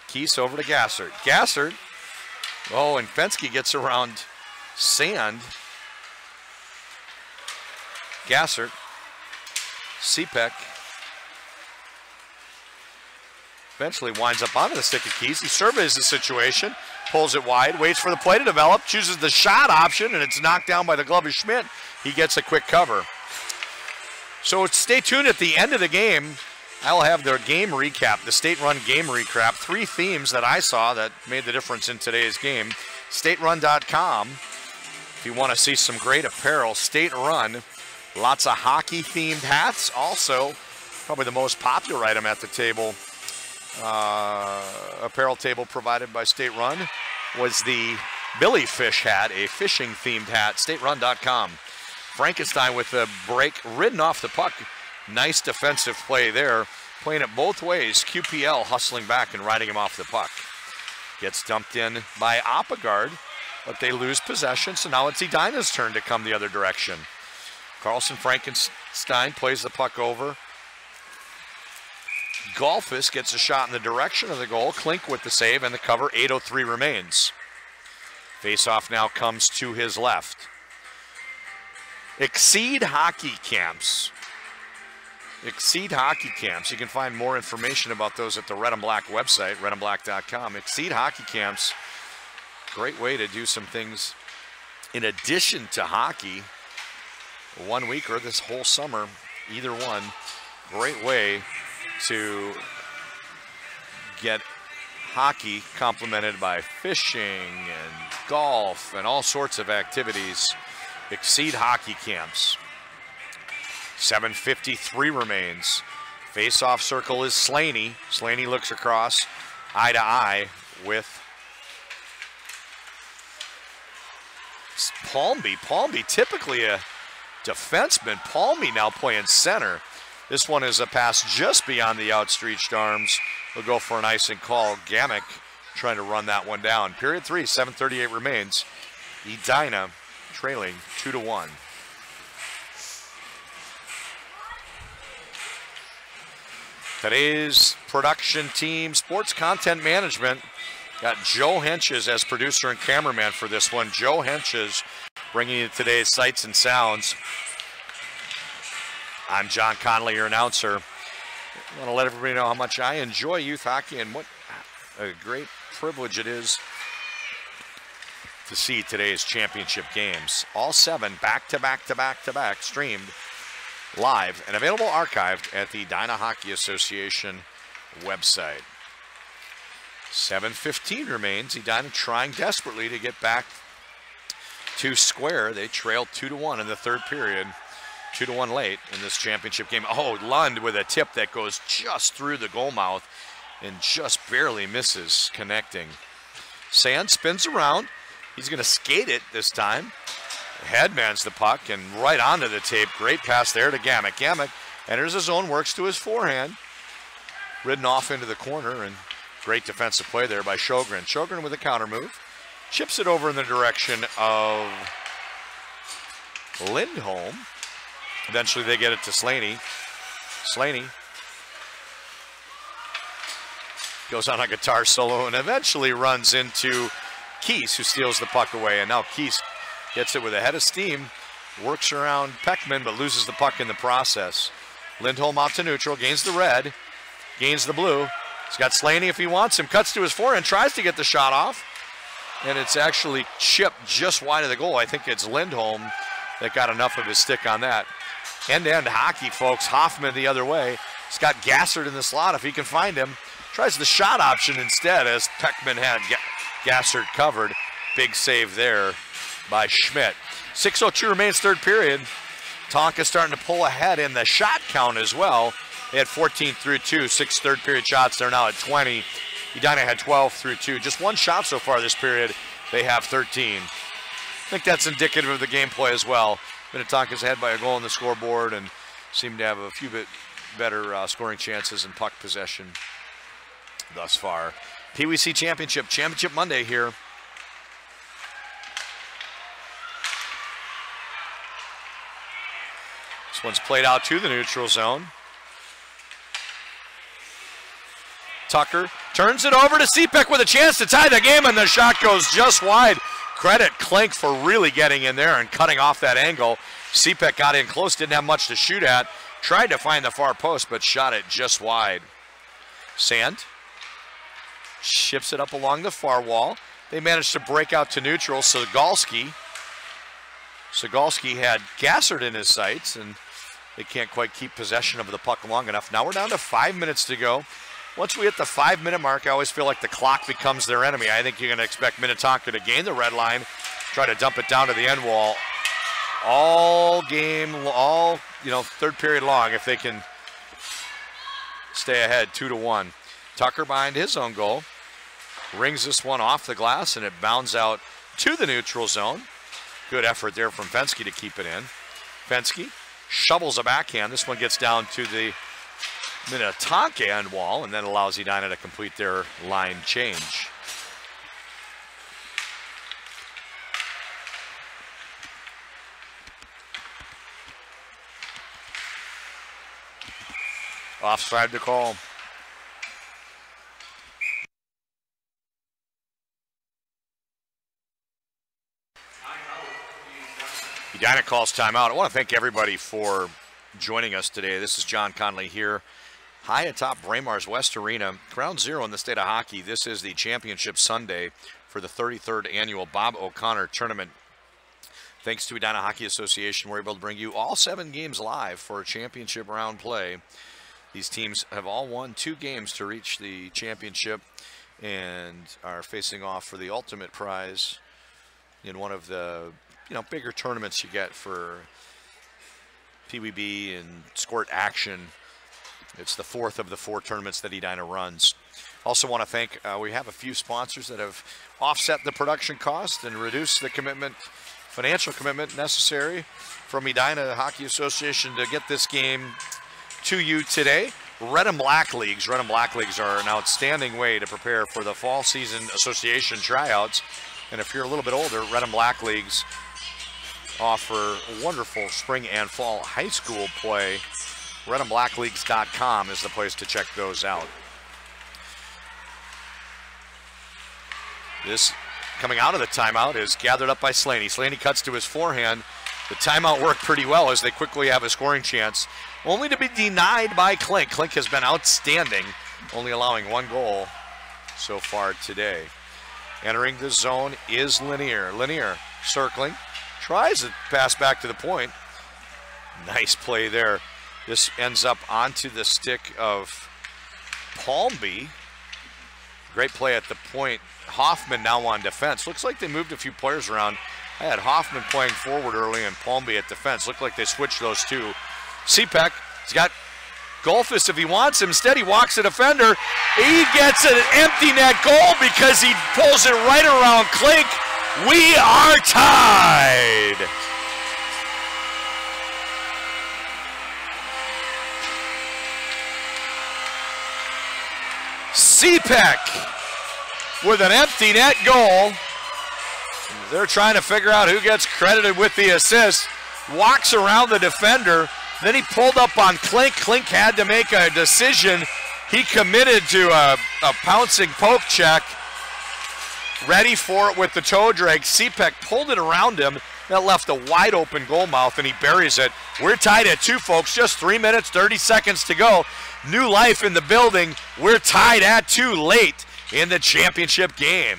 Keese over to Gassert. Gassert, oh, and Fensky gets around Sand. Gassert, Cepek, eventually winds up onto the stick of Keese. He surveys the situation, pulls it wide, waits for the play to develop, chooses the shot option, and it's knocked down by the glove of Schmidt. He gets a quick cover. So stay tuned at the end of the game. I'll have their game recap, the State Run game recap. 3 themes that I saw that made the difference in today's game. StateRun.com. If you want to see some great apparel, State Run. Lots of hockey-themed hats. Also, probably the most popular item at the table, apparel table provided by State Run, was the Billy Fish hat, a fishing-themed hat. StateRun.com. Frankenstein with the break, ridden off the puck. Nice defensive play there. Playing it both ways. QPL hustling back and riding him off the puck. Gets dumped in by Oppegard, but they lose possession, so now it's Edina's turn to come the other direction. Carlson Frankenstein plays the puck over. Golfus gets a shot in the direction of the goal. Klink with the save and the cover. 8:03 remains. Face-off now comes to his left. Exceed Hockey Camps. Exceed Hockey Camps. You can find more information about those at the Red and Black website, redandblack.com. Exceed Hockey Camps. Great way to do some things in addition to hockey. 1 week or this whole summer, either one. Great way to get hockey complemented by fishing and golf and all sorts of activities. Exceed Hockey Camps. 7:53 remains. Face-off circle is Slaney. Slaney looks across, eye to eye with Palmby. Palmby, typically a defenseman. Palmby now playing center. This one is a pass just beyond the outstretched arms. We'll go for an icing call. Gamick trying to run that one down. Period 3, 7:38 remains. Edina trailing 2-1. Today's production team, Sports Content Management, got Joe Henches as producer and cameraman for this one. Joe Henches bringing you today's sights and sounds. I'm John Connolly, your announcer. I want to let everybody know how much I enjoy youth hockey and what a great privilege it is to see today's championship games. All 7 back-to-back streamed live and available archived at the Edina Hockey Association website. 7:15 remains. Edina trying desperately to get back to square. They trailed 2-1 in the third period. 2-1 late in this championship game. Oh, Lund with a tip that goes just through the goal mouth and just barely misses connecting. Sand spins around. He's going to skate it this time. Headmans the puck and right onto the tape. Great pass there to Gamick. Gamick enters his zone, works to his forehand. Ridden off into the corner, and great defensive play there by Sjogren. Sjogren with a counter move. Chips it over in the direction of Lindholm. Eventually they get it to Slaney. Slaney goes on a guitar solo and eventually runs into Keese, who steals the puck away. And now Keese gets it with a head of steam, works around Peckman, but loses the puck in the process. Lindholm out to neutral, gains the red, gains the blue. He's got Slaney if he wants him, cuts to his forehand, tries to get the shot off, and it's actually chipped just wide of the goal. I think it's Lindholm that got enough of his stick on that. End-to-end hockey, folks. Hoffman the other way. He's got Gassert in the slot if he can find him. Tries the shot option instead as Peckman had Gassert covered. Big save there by Schmidt. 6:02 remains third period. Tonka starting to pull ahead in the shot count as well. They had 14 through 2, 6 third period shots. They're now at 20. Edina had 12 through 2. Just one shot so far this period. They have 13. I think that's indicative of the gameplay as well. Minnetonka's ahead by a goal on the scoreboard and seem to have a few bit better scoring chances and puck possession thus far. PWC Championship Monday here. This one's played out to the neutral zone. Tucker turns it over to Cepek with a chance to tie the game, and the shot goes just wide. Credit Klink for really getting in there and cutting off that angle. Cepek got in close, didn't have much to shoot at. Tried to find the far post, but shot it just wide. Sand ships it up along the far wall. They managed to break out to neutral. Segalski had Gassert in his sights, and they can't quite keep possession of the puck long enough. Now we're down to 5 minutes to go. Once we hit the 5-minute mark, I always feel like the clock becomes their enemy. I think you're going to expect Minnetonka to gain the red line, try to dump it down to the end wall all game, third period long if they can stay ahead 2-1. Tucker behind his own goal. Rings this one off the glass, and it bounds out to the neutral zone. Good effort there from Fensky to keep it in. Fensky shovels a backhand. This one gets down to the Minnetonka end wall and then allows Edina to complete their line change. Offside to call. Edina calls timeout. I want to thank everybody for joining us today. This is John Conley here, high atop Braemar's West Arena, ground zero in the state of hockey. This is the championship Sunday for the 33rd annual Bob O'Connor tournament. Thanks to Edina Hockey Association, we're able to bring you all 7 games live for championship round play. These teams have all won 2 games to reach the championship and are facing off for the ultimate prize in one of the bigger tournaments you get for PWB and Squirt Action. It's the 4th of the 4 tournaments that Edina runs. Also want to thank, we have a few sponsors that have offset the production cost and reduced the financial commitment necessary from Edina Hockey Association to get this game to you today. Red and Black Leagues. Red and Black Leagues are an outstanding way to prepare for the fall season association tryouts. And if you're a little bit older, Red and Black Leagues offer wonderful spring and fall high school play. redandblackleagues.com is the place to check those out. This coming out of the timeout is gathered up by Slaney. Slaney cuts to his forehand. The timeout worked pretty well as they quickly have a scoring chance, only to be denied by Klink. Klink has been outstanding, only allowing 1 goal so far today. Entering the zone is Lanier. Lanier circling, tries to pass back to the point. Nice play there. This ends up onto the stick of Palmby. Great play at the point. Hoffman now on defense. Looks like they moved a few players around. I had Hoffman playing forward early and Palmby at defense. Looked like they switched those two. Cepek, he's got Golfus if he wants him. Instead, he walks the defender. He gets an empty net goal because he pulls it right around Klink. We are tied. Cepek with an empty net goal. They're trying to figure out who gets credited with the assist. Walks around the defender. Then he pulled up on Klink. Klink had to make a decision. He committed to a pouncing poke check. Ready for it with the toe drag. Cepek pulled it around him. That left a wide open goal mouth, and he buries it. We're tied at 2, folks. Just 3 minutes, 30 seconds to go. New life in the building. We're tied at 2 late in the championship game.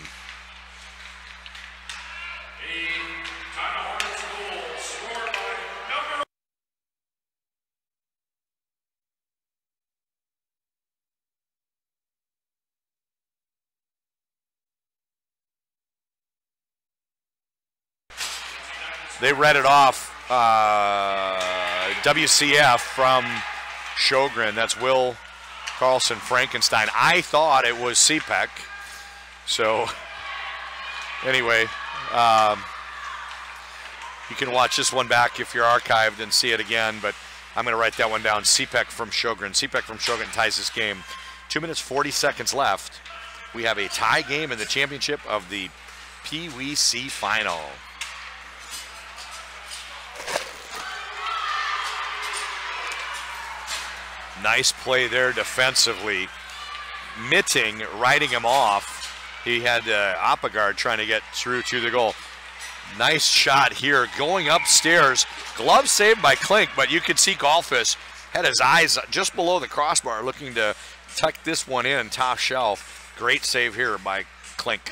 They read it off, WCF from Sjogren. That's Will Carlson Frankenstein. I thought it was Cepek. So, anyway, you can watch this one back if you're archived and see it again, but I'm going to write that one down. Cepek from Sjogren. Cepek from Sjogren ties this game. 2 minutes, 40 seconds left. We have a tie game in the championship of the PWC final. Nice play there defensively. Mitting riding him off. He had Oppegard trying to get through to the goal. Nice shot here going upstairs. Glove saved by Klink, but you could see Golfus had his eyes just below the crossbar looking to tuck this one in top shelf. Great save here by Klink.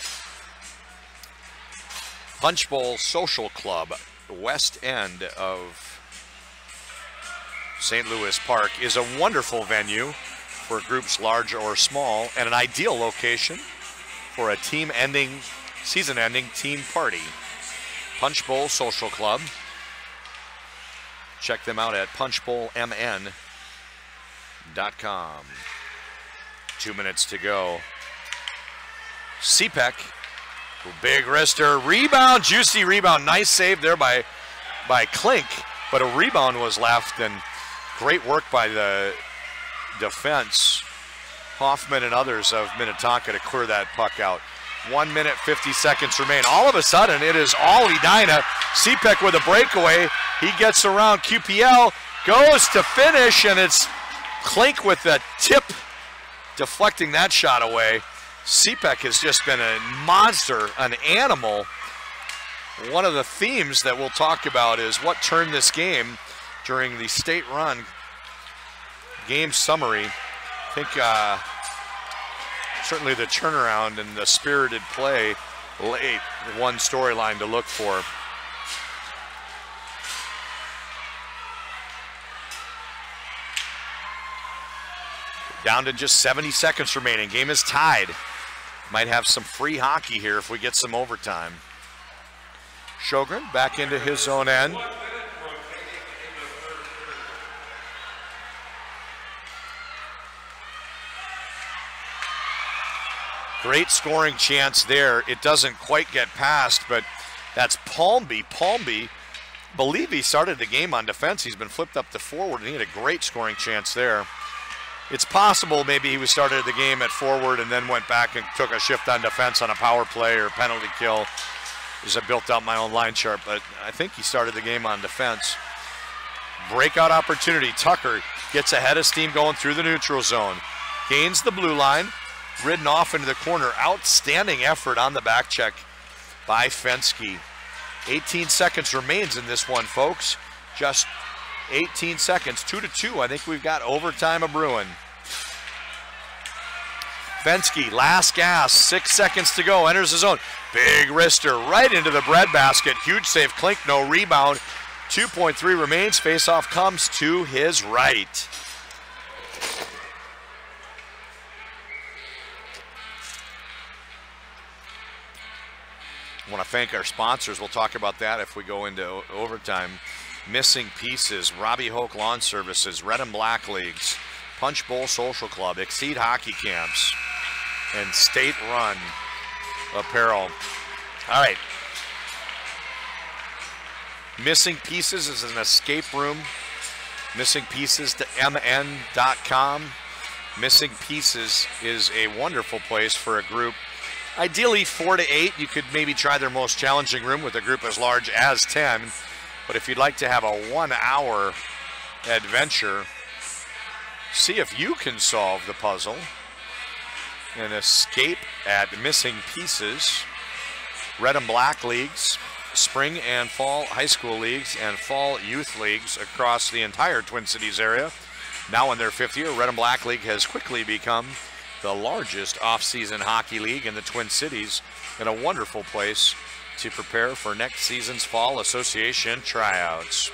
Punch Bowl Social Club, west end of St. Louis Park, is a wonderful venue for groups large or small and an ideal location for a season-ending team party. Punch Bowl Social Club. Check them out at punchbowlmn.com. 2 minutes to go. Cepek, big wrister, rebound, juicy rebound. Nice save there by Klink. but a rebound was left, and great work by the defense, Hoffman and others of Minnetonka, to clear that puck out. 1 minute, 50 seconds remain. All of a sudden, it is all Edina. Cepek with a breakaway. He gets around QPL, goes to finish, and it's Klink with the tip, deflecting that shot away. Cepek has just been a monster, an animal. One of the themes that we'll talk about is what turned this game during the state run game summary. I think certainly the turnaround and the spirited play late, one storyline to look for. Down to just 70 seconds remaining. Game is tied. Might have some free hockey here if we get some overtime. Sjogren back into his own end. Great scoring chance there. It doesn't quite get past, but that's Palmby. Palmby, believe he started the game on defense. He's been flipped up to forward, and he had a great scoring chance there. It's possible maybe he was started the game at forward and then went back and took a shift on defense on a power play or penalty kill, as I built out my own line chart, but I think he started the game on defense. Breakout opportunity. Tucker gets ahead of steam going through the neutral zone. Gains the blue line. Ridden off into the corner. Outstanding effort on the back check by Fensky. 18 seconds remains in this one, folks. Just 18 seconds. 2-2. I think we've got overtime a-brewing. Fensky, last gas. 6 seconds to go. Enters the zone. Big wrister right into the breadbasket. Huge save. Klink, no rebound. 2.3 remains. Faceoff comes to his right. I want to thank our sponsors. We'll talk about that if we go into overtime. Missing Pieces, Robbie Hoke Lawn Services, Red and Black Leagues, Punch Bowl Social Club, Exceed Hockey Camps, and State Run Apparel. All right. Missing Pieces is an escape room. Missing Pieces to mn.com. Missing Pieces is a wonderful place for a group. Ideally 4 to 8. You could maybe try their most challenging room with a group as large as 10. But if you'd like to have a 1 hour adventure, see if you can solve the puzzle and escape at Missing Pieces. Red and Black Leagues, spring and fall high school leagues, and fall youth leagues across the entire Twin Cities area. Now in their 5th year, Red and Black League has quickly become the largest off-season hockey league in the Twin Cities, and a wonderful place to prepare for next season's fall association tryouts.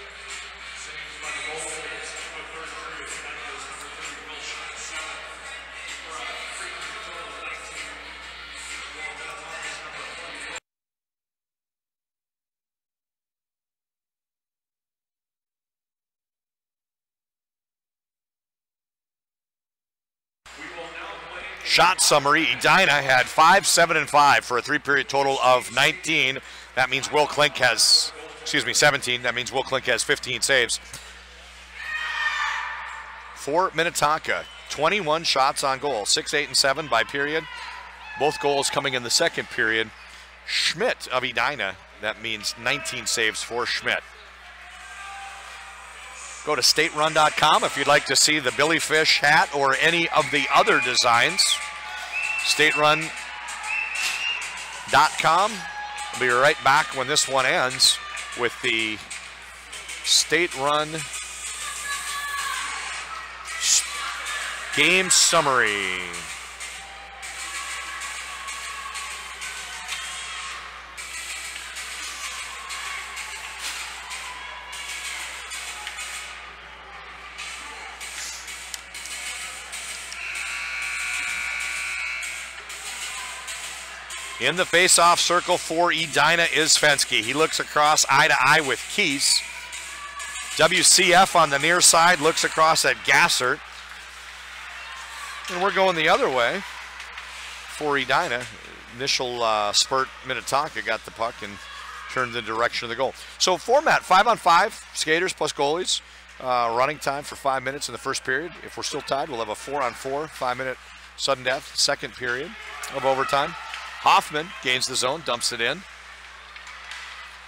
Shot summary, Edina had 5, 7, and 5 for a 3-period total of 19. That means Will Klink has, 17. That means Will Klink has 15 saves. For Minnetonka, 21 shots on goal, 6, 8, and 7 by period. Both goals coming in the second period. Schmidt of Edina, that means 19 saves for Schmidt. Go to staterun.com if you'd like to see the Billy Fish hat or any of the other designs. Staterun.com. We'll be right back when this one ends with the State Run game summary. In the face-off circle for Edina is Fensky. He looks across eye to eye with Keese. WCF on the near side looks across at Gassert. And we're going the other way for Edina. Initial spurt, Minnetonka got the puck and turned the direction of the goal. So format, 5-on-5, skaters plus goalies. Running time for 5 minutes in the first period. If we're still tied, we'll have a 4-on-4, 5-minute sudden death, second period of overtime. Hoffman gains the zone, dumps it in.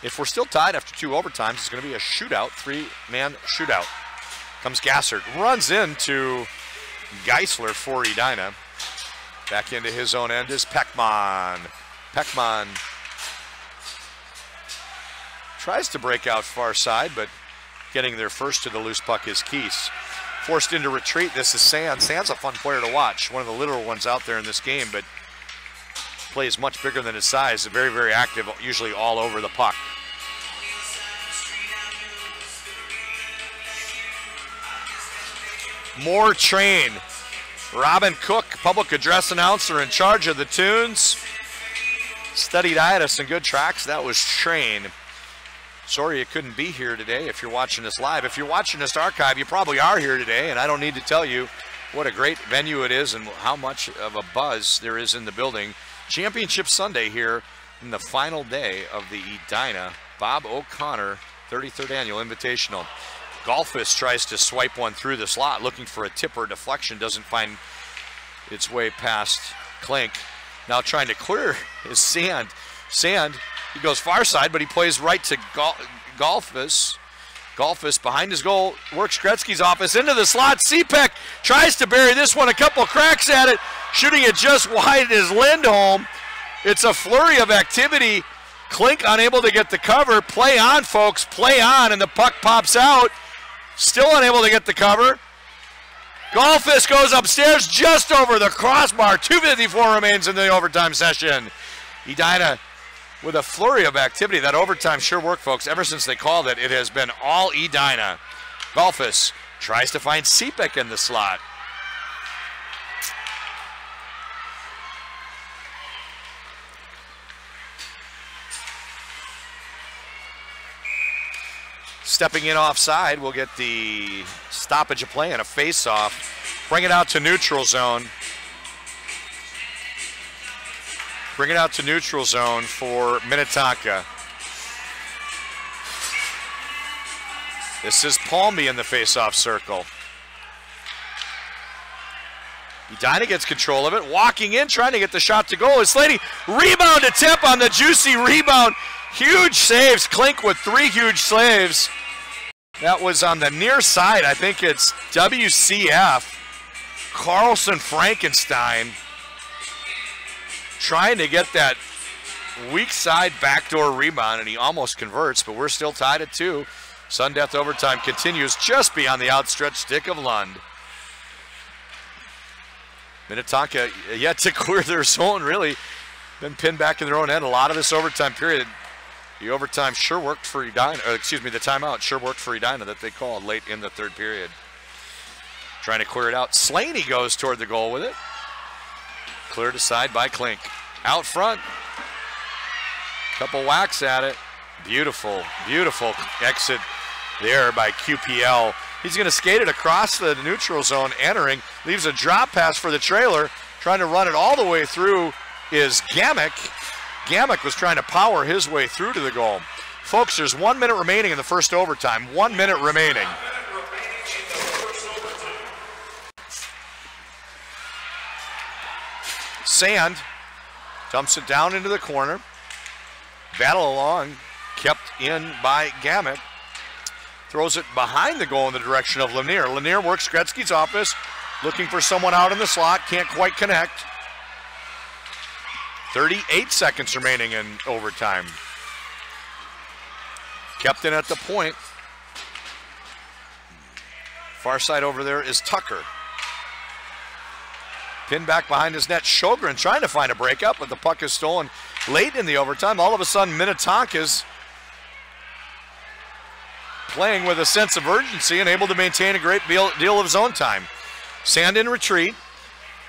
If we're still tied after 2 overtimes, it's going to be a shootout, 3-man shootout. Comes Gassert, runs into Geisler for Edina. Back into his own end is Peckman. Peckman tries to break out far side, but getting there first to the loose puck is Keese. Forced into retreat, this is Sand. Sand's a fun player to watch, one of the literal ones out there in this game, but plays much bigger than his size, very, very active, usually all over the puck. More Train. Robin Cook, public address announcer in charge of the tunes. Studied Itis and good tracks, that was Train. Sorry you couldn't be here today if you're watching this live. If you're watching this archive, you probably are here today, and I don't need to tell you what a great venue it is and how much of a buzz there is in the building. Championship Sunday here in the final day of the Edina Bob O'Connor 33rd Annual Invitational. Golfus tries to swipe one through the slot, looking for a tip or deflection, doesn't find its way past Klink. Now trying to clear is Sand. Sand, he goes far side, but he plays right to Golfus. Golfus behind his goal, works Gretzky's office into the slot. Cepek tries to bury this one, a couple cracks at it, shooting it just wide as Lindholm. It's a flurry of activity. Klink unable to get the cover. Play on, folks, play on, and the puck pops out. Still unable to get the cover. Golfus goes upstairs just over the crossbar. 2:54 remains in the overtime session. Edina with a flurry of activity. That overtime sure worked, folks. Ever since they called it, it has been all Edina. Golfus tries to find Cepek in the slot. Stepping in offside, we'll get the stoppage of play and a face-off. Bring it out to neutral zone. Bring it out to neutral zone for Minnetonka. This is Palmy in the face-off circle. Edina gets control of it, walking in, trying to get the shot to goal. It's Slady, rebound attempt on the juicy rebound. Huge saves, Klink with 3 huge saves. That was on the near side. I think it's WCF. Carlson Frankenstein trying to get that weak side backdoor rebound, and he almost converts, but we're still tied at 2. Sudden death overtime continues just beyond the outstretched stick of Lund. Minnetonka yet to clear their zone, really. Been pinned back in their own end a lot of this overtime period. The overtime sure worked for Edina, or excuse me, the timeout sure worked for Edina that they called late in the third period. Trying to clear it out. Slaney goes toward the goal with it. Cleared aside by Klink. Out front. Couple whacks at it. Beautiful, beautiful exit there by QPL. He's going to skate it across the neutral zone, entering. Leaves a drop pass for the trailer. Trying to run it all the way through is Gamek. Gamek was trying to power his way through to the goal. Folks, there's 1 minute remaining in the first overtime. 1 minute remaining. Sand dumps it down into the corner. Battle along, kept in by Gamek. Throws it behind the goal in the direction of Lanier. Lanier works Gretzky's office, looking for someone out in the slot, can't quite connect. 38 seconds remaining in overtime. Kept in at the point. Far side over there is Tucker. Pinned back behind his net. Sjogren trying to find a breakup, but the puck is stolen late in the overtime. All of a sudden, Minnetonka's playing with a sense of urgency and able to maintain a great deal of zone time. Sand in retreat.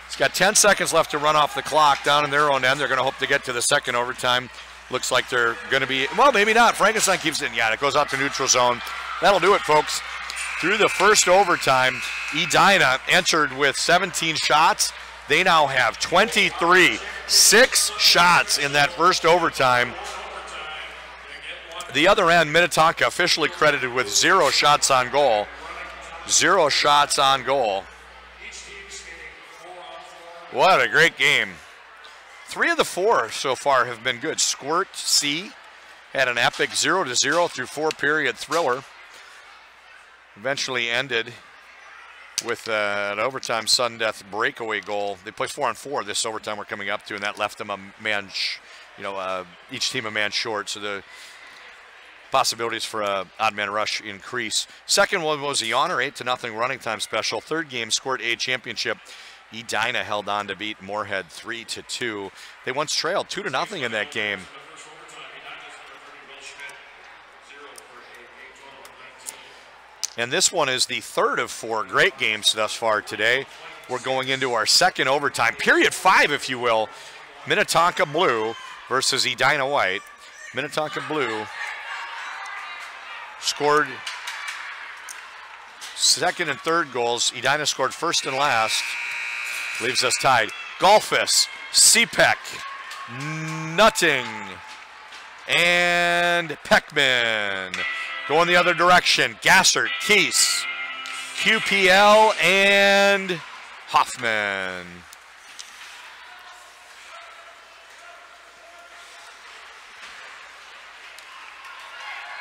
He's got 10 seconds left to run off the clock down in their own end. They're going to hope to get to the second overtime. Looks like they're going to be, well, maybe not. Frankenstein keeps it in. Yeah, it goes out to neutral zone. That'll do it, folks. Through the first overtime, Edina entered with 17 shots. They now have 23. 6 shots in that first overtime. The other end, Minnetonka officially credited with 0 shots on goal. 0 shots on goal. What a great game. 3 of the 4 so far have been good. Squirt C had an epic 0-0 through 4-period thriller. Eventually ended with an overtime sudden death breakaway goal. They played 4-on-4 this overtime we're coming up to, and that left them a man, each team a man short. So the possibilities for a odd man rush increase. Second one was the honor 8-0 running time special. Third game, Squirt A championship. Edina held on to beat Moorhead 3-2. They once trailed 2-0 in that game. And this one is the third of 4 great games thus far today. We're going into our second overtime, period 5, if you will. Minnetonka Blue versus Edina White. Minnetonka Blue scored second and third goals. Edina scored first and last. Leaves us tied. Golfus, Cepek, Nutting, and Peckman. Going the other direction. Gassert, Keese, QPL, and Hoffman.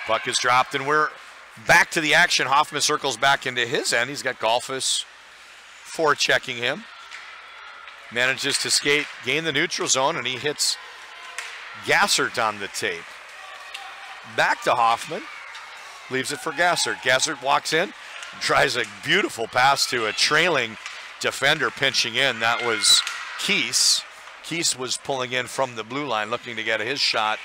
Puck is dropped, and we're back to the action. Hoffman circles back into his end. He's got Golfus forechecking him. Manages to skate, gain the neutral zone, and he hits Gassert on the tape. Back to Hoffman. Leaves it for Gassert. Gassert walks in, tries a beautiful pass to a trailing defender pinching in. That was Keese. Keese was pulling in from the blue line, looking to get his shot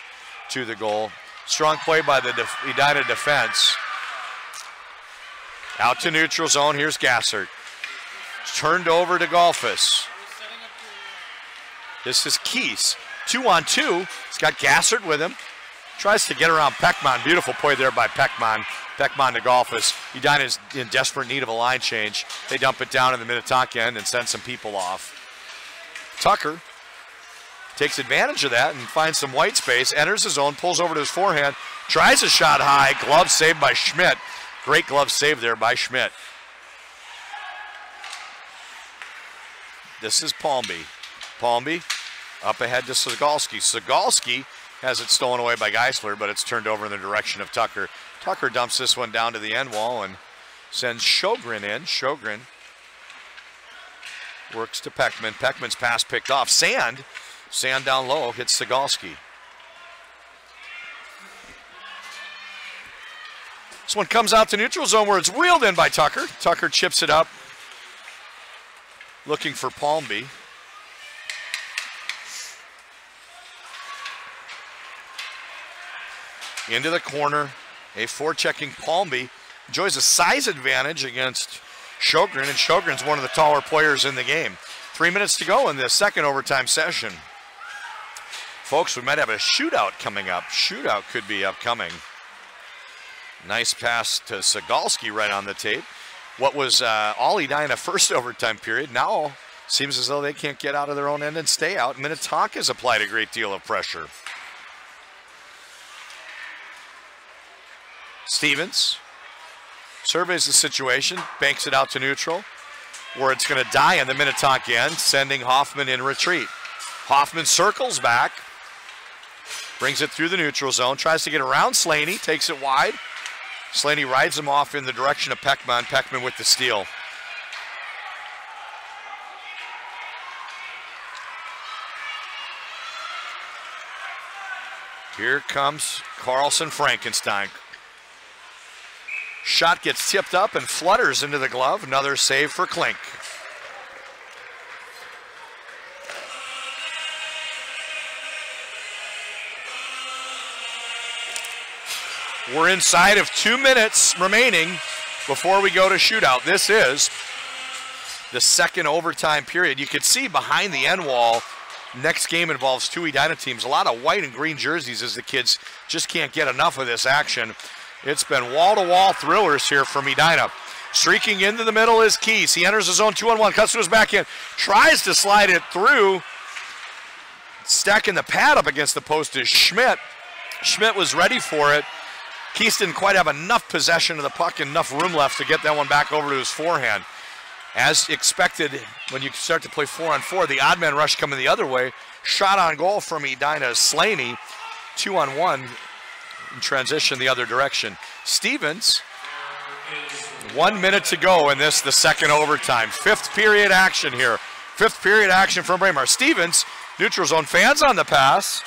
to the goal. Strong play by the Edina defense. Out to neutral zone. Here's Gassert. Turned over to Golfus. This is Keese. 2-on-2. He's got Gassert with him. Tries to get around Peckman. Beautiful play there by Peckman. Peckman to Golfus. Edina is in desperate need of a line change. They dump it down in the Minnetonka end and send some people off. Tucker takes advantage of that and finds some white space. Enters his zone, pulls over to his forehand. Tries a shot high. Glove saved by Schmidt. Great glove save there by Schmidt. This is Palmby. Palmby up ahead to Sagalski. Sagalski has it stolen away by Geisler, but it's turned over in the direction of Tucker. Tucker dumps this one down to the end wall and sends Sjogren in. Sjogren works to Peckman. Peckman's pass picked off. Sand down low hits Sagalski. This one comes out to neutral zone where it's wheeled in by Tucker. Tucker chips it up, looking for Palmby. Into the corner, a forechecking Palmby enjoys a size advantage against Sjogren, and Sjogren's one of the taller players in the game. 3 minutes to go in the second overtime session. Folks, we might have a shootout coming up. Shootout could be upcoming. Nice pass to Sagalski right on the tape. What was all Edina first overtime period now seems as though they can't get out of their own end and stay out. Minnetonka's applied a great deal of pressure. Stevens surveys the situation, banks it out to neutral, where it's going to die in the Minnetonka end, sending Hoffman in retreat. Hoffman circles back, brings it through the neutral zone, tries to get around Slaney, takes it wide. Slaney rides him off in the direction of Peckman. Peckman with the steal. Here comes Carlson Frankenstein. Shot gets tipped up and flutters into the glove. Another save for Klink. We're inside of 2 minutes remaining before we go to shootout. This is the second overtime period. You can see behind the end wall, next game involves 2 Edina teams. A lot of white and green jerseys as the kids just can't get enough of this action. It's been wall-to-wall thrillers here from Edina. Streaking into the middle is Keese. He enters his zone 2-on-1, cuts to his backhand, tries to slide it through. Stacking the pad up against the post is Schmidt. Schmidt was ready for it. Keese didn't quite have enough possession of the puck, enough room left to get that one back over to his forehand. As expected, when you start to play 4-on-4, the odd man rush coming the other way. Shot on goal from Edina Slaney. 2-on-1 in transition the other direction. Stevens, 1 minute to go in this, the second overtime. Fifth period action here. Fifth period action from Braemar. Stevens, neutral zone fans on the pass.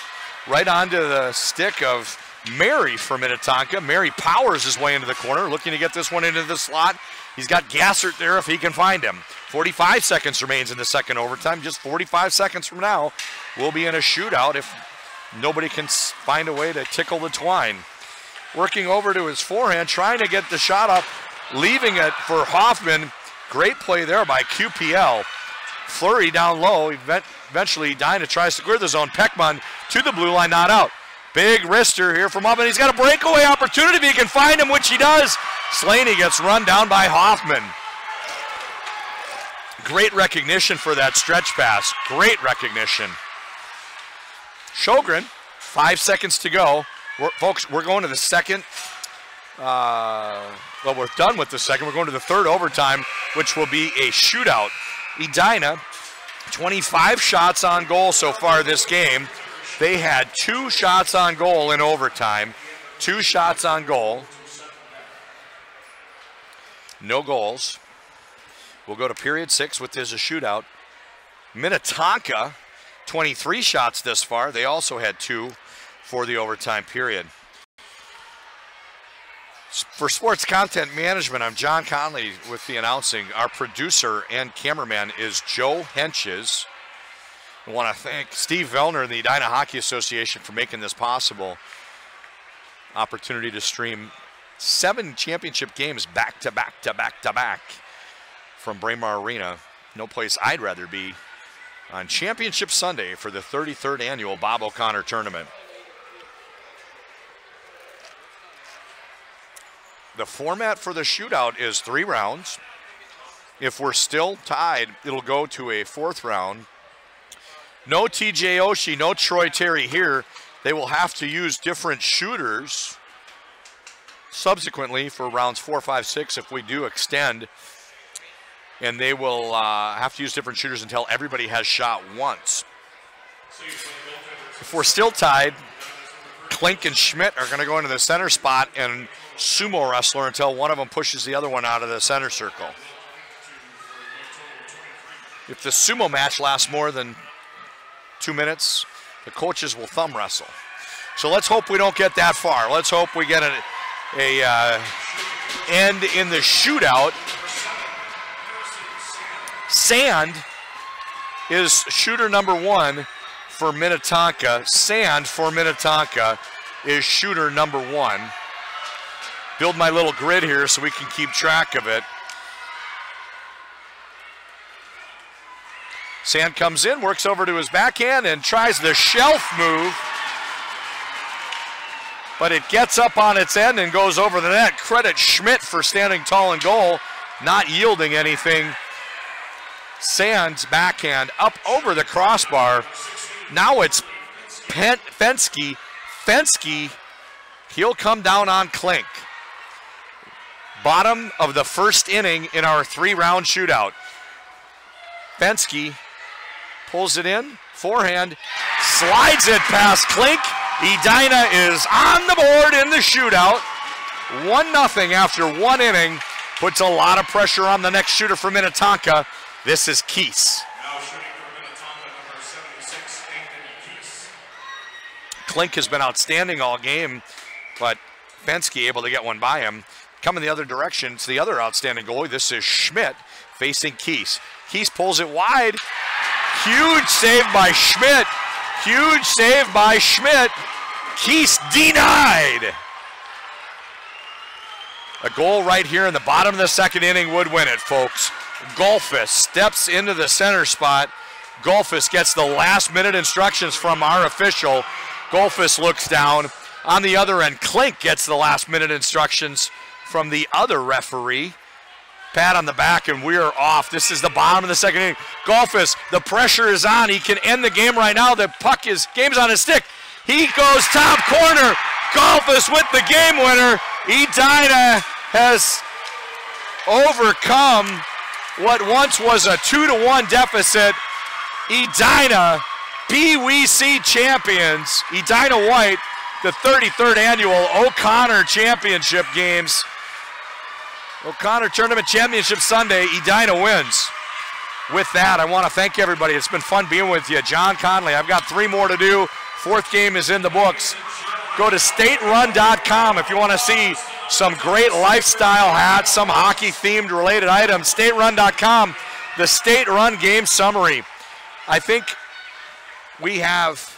Right onto the stick of Mary for Minnetonka. Mary powers his way into the corner, looking to get this one into the slot. He's got Gassert there if he can find him. 45 seconds remains in the second overtime. Just 45 seconds from now, we'll be in a shootout if nobody can find a way to tickle the twine. Working over to his forehand, trying to get the shot up, leaving it for Hoffman. Great play there by QPL. Flurry down low. Eventually, Edina tries to clear the zone. Peckman to the blue line, not out. Big wrister here from Hoffman. He's got a breakaway opportunity if he can find him, which he does. Slaney gets run down by Hoffman. Great recognition for that stretch pass. Great recognition. Sjogren, 5 seconds to go. Folks, we're going to the second. Well, we're done with the second. We're going to the third overtime, which will be a shootout. Edina, 25 shots on goal so far this game. They had 2 shots on goal in overtime. 2 shots on goal. No goals. We'll go to period 6 with this a shootout. Minnetonka, 23 shots this far. They also had 2 for the overtime period. For sports content management, I'm John Conley with the announcing. Our producer and cameraman is Joe Henches. I want to thank Steve Vellner and the Edina Hockey Association for making this possible. Opportunity to stream 7 championship games back to back to back to back from Braemar Arena. No place I'd rather be on Championship Sunday for the 33rd annual Bob O'Connor Tournament. The format for the shootout is 3 rounds. If we're still tied, it'll go to a 4th round. No TJ Oshie, no Troy Terry here. They will have to use different shooters subsequently for rounds 4, 5, 6 if we do extend. And they will have to use different shooters until everybody has shot once. If we're still tied, Klink and Schmidt are going to go into the center spot and sumo wrestler until one of them pushes the other one out of the center circle. If the sumo match lasts more than 2 minutes, the coaches will thumb wrestle. So let's hope we don't get that far. Let's hope we get a end in the shootout. Sand is shooter number 1 for Minnetonka. Sand for Minnetonka is shooter number 1. Build my little grid here so we can keep track of it. Sand comes in, works over to his backhand and tries the shelf move. But it gets up on its end and goes over the net. Credit Schmidt for standing tall in goal, not yielding anything. Sand's backhand up over the crossbar. Now it's Fensky. Fensky, he'll come down on Klink. Bottom of the first inning in our 3-round shootout. Fensky pulls it in, forehand, slides it past Klink. Edina is on the board in the shootout. 1-0 after 1 inning. Puts a lot of pressure on the next shooter for Minnetonka. This is Keese. Now shooting for Minnetonka, number 76, Anthony Keese. Klink has been outstanding all game, but Fensky able to get one by him. Coming the other direction, it's the other outstanding goalie. This is Schmidt facing Keese. Keese pulls it wide. Huge save by Schmidt. Huge save by Schmidt. Keese denied. A goal right here in the bottom of the second inning would win it, folks. Golfus steps into the center spot. Golfus gets the last minute instructions from our official. Golfus looks down. On the other end, Klink gets the last minute instructions from the other referee. Pat on the back, and we're off. This is the bottom of the second inning. Golfus, the pressure is on. He can end the game right now. The puck is, game's on his stick. He goes top corner. Golfus with the game winner. Edina has overcome what once was a 2-1 deficit. Edina, BWC champions. Edina White, the 33rd annual O'Connor Championship games. O'Connor Tournament Championship Sunday. Edina wins. With that, I want to thank everybody. It's been fun being with you. John Conley, I've got 3 more to do. 4th game is in the books. Go to staterun.com if you want to see some great lifestyle hats, some hockey-themed related items. Staterun.com, the State Run game summary. I think we have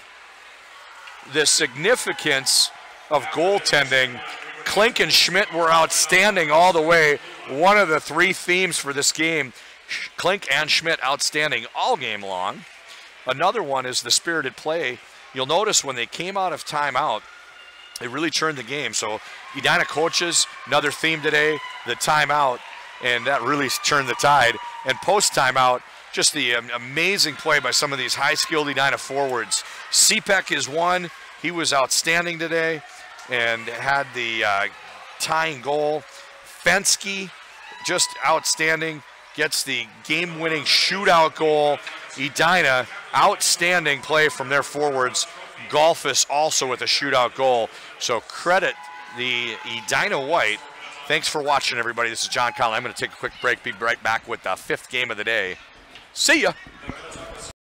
the significance of goaltending. Klink and Schmidt were outstanding all the way. One of the 3 themes for this game. Klink and Schmidt outstanding all game long. Another one is the spirited play. You'll notice when they came out of timeout, they really turned the game. So Edina coaches, another theme today, the timeout, and that really turned the tide. And post-timeout, just the amazing play by some of these high-skilled Edina forwards. Cepek is one. He was outstanding today and had the tying goal. Fensky, just outstanding. Gets the game-winning shootout goal. Edina, outstanding play from their forwards. Golfus also with a shootout goal. So credit the Edina White. Thanks for watching, everybody. This is John Conley. I'm going to take a quick break. Be right back with the 5th game of the day. See ya.